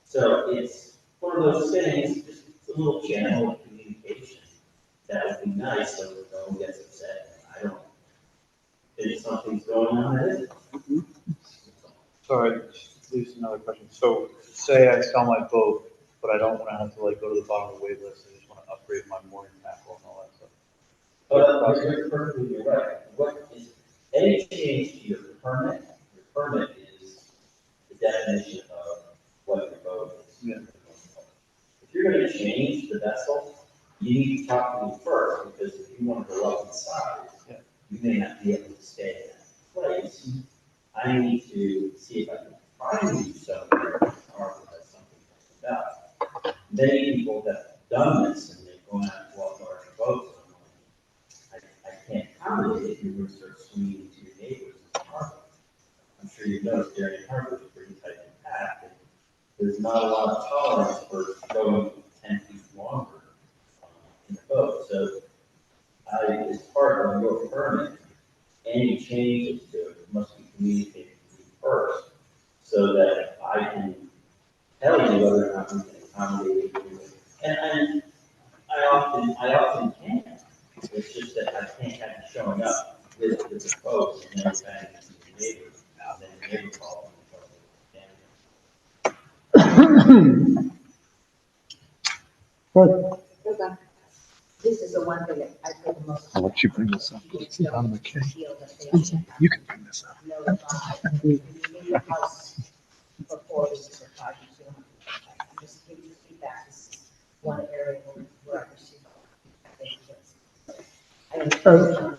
So it's one of those things, just a little channel of communication. That would be nice so that no one gets upset. I don't think something's going on that isn't. Sorry, just leaves another question. So say I sell my boat, but I don't want to have to like go to the bottom of the wait list. I just want to upgrade my mooring tackle and all that stuff. You're perfectly right. What is, any change to your permit is the definition of what your boat is. Yeah. If you're gonna change the vessel, you need to talk to me first, because if you want to go up in size, Yeah. you may not be able to stay in that place. I need to see if I can find you somewhere in the harbor that's something about. Many people have done this, and they've gone out to walk larger boats, and I'm like, I can't accommodate it, you're gonna start swinging to your neighbors in the harbor. I'm sure you've noticed Darien Harbor is pretty tight and packed, and there's not a lot of tolerance for going 10 feet longer in the boat. So as part of your permit, any changes to it must be communicated to me first, so that I can tell you whether or not we can accommodate it. And I often can. It's just that I can't have you showing up with the boat and then banging into your neighbors. neighbor problem. Good. Okay. This is the one thing that I think the most. I'll let you bring this up. It's not Okay. I'm You can bring this up. Leave your house for 4 weeks or 5 weeks. You don't have to. I'm just giving you feedback. This is one area where I perceive. I think it's- I And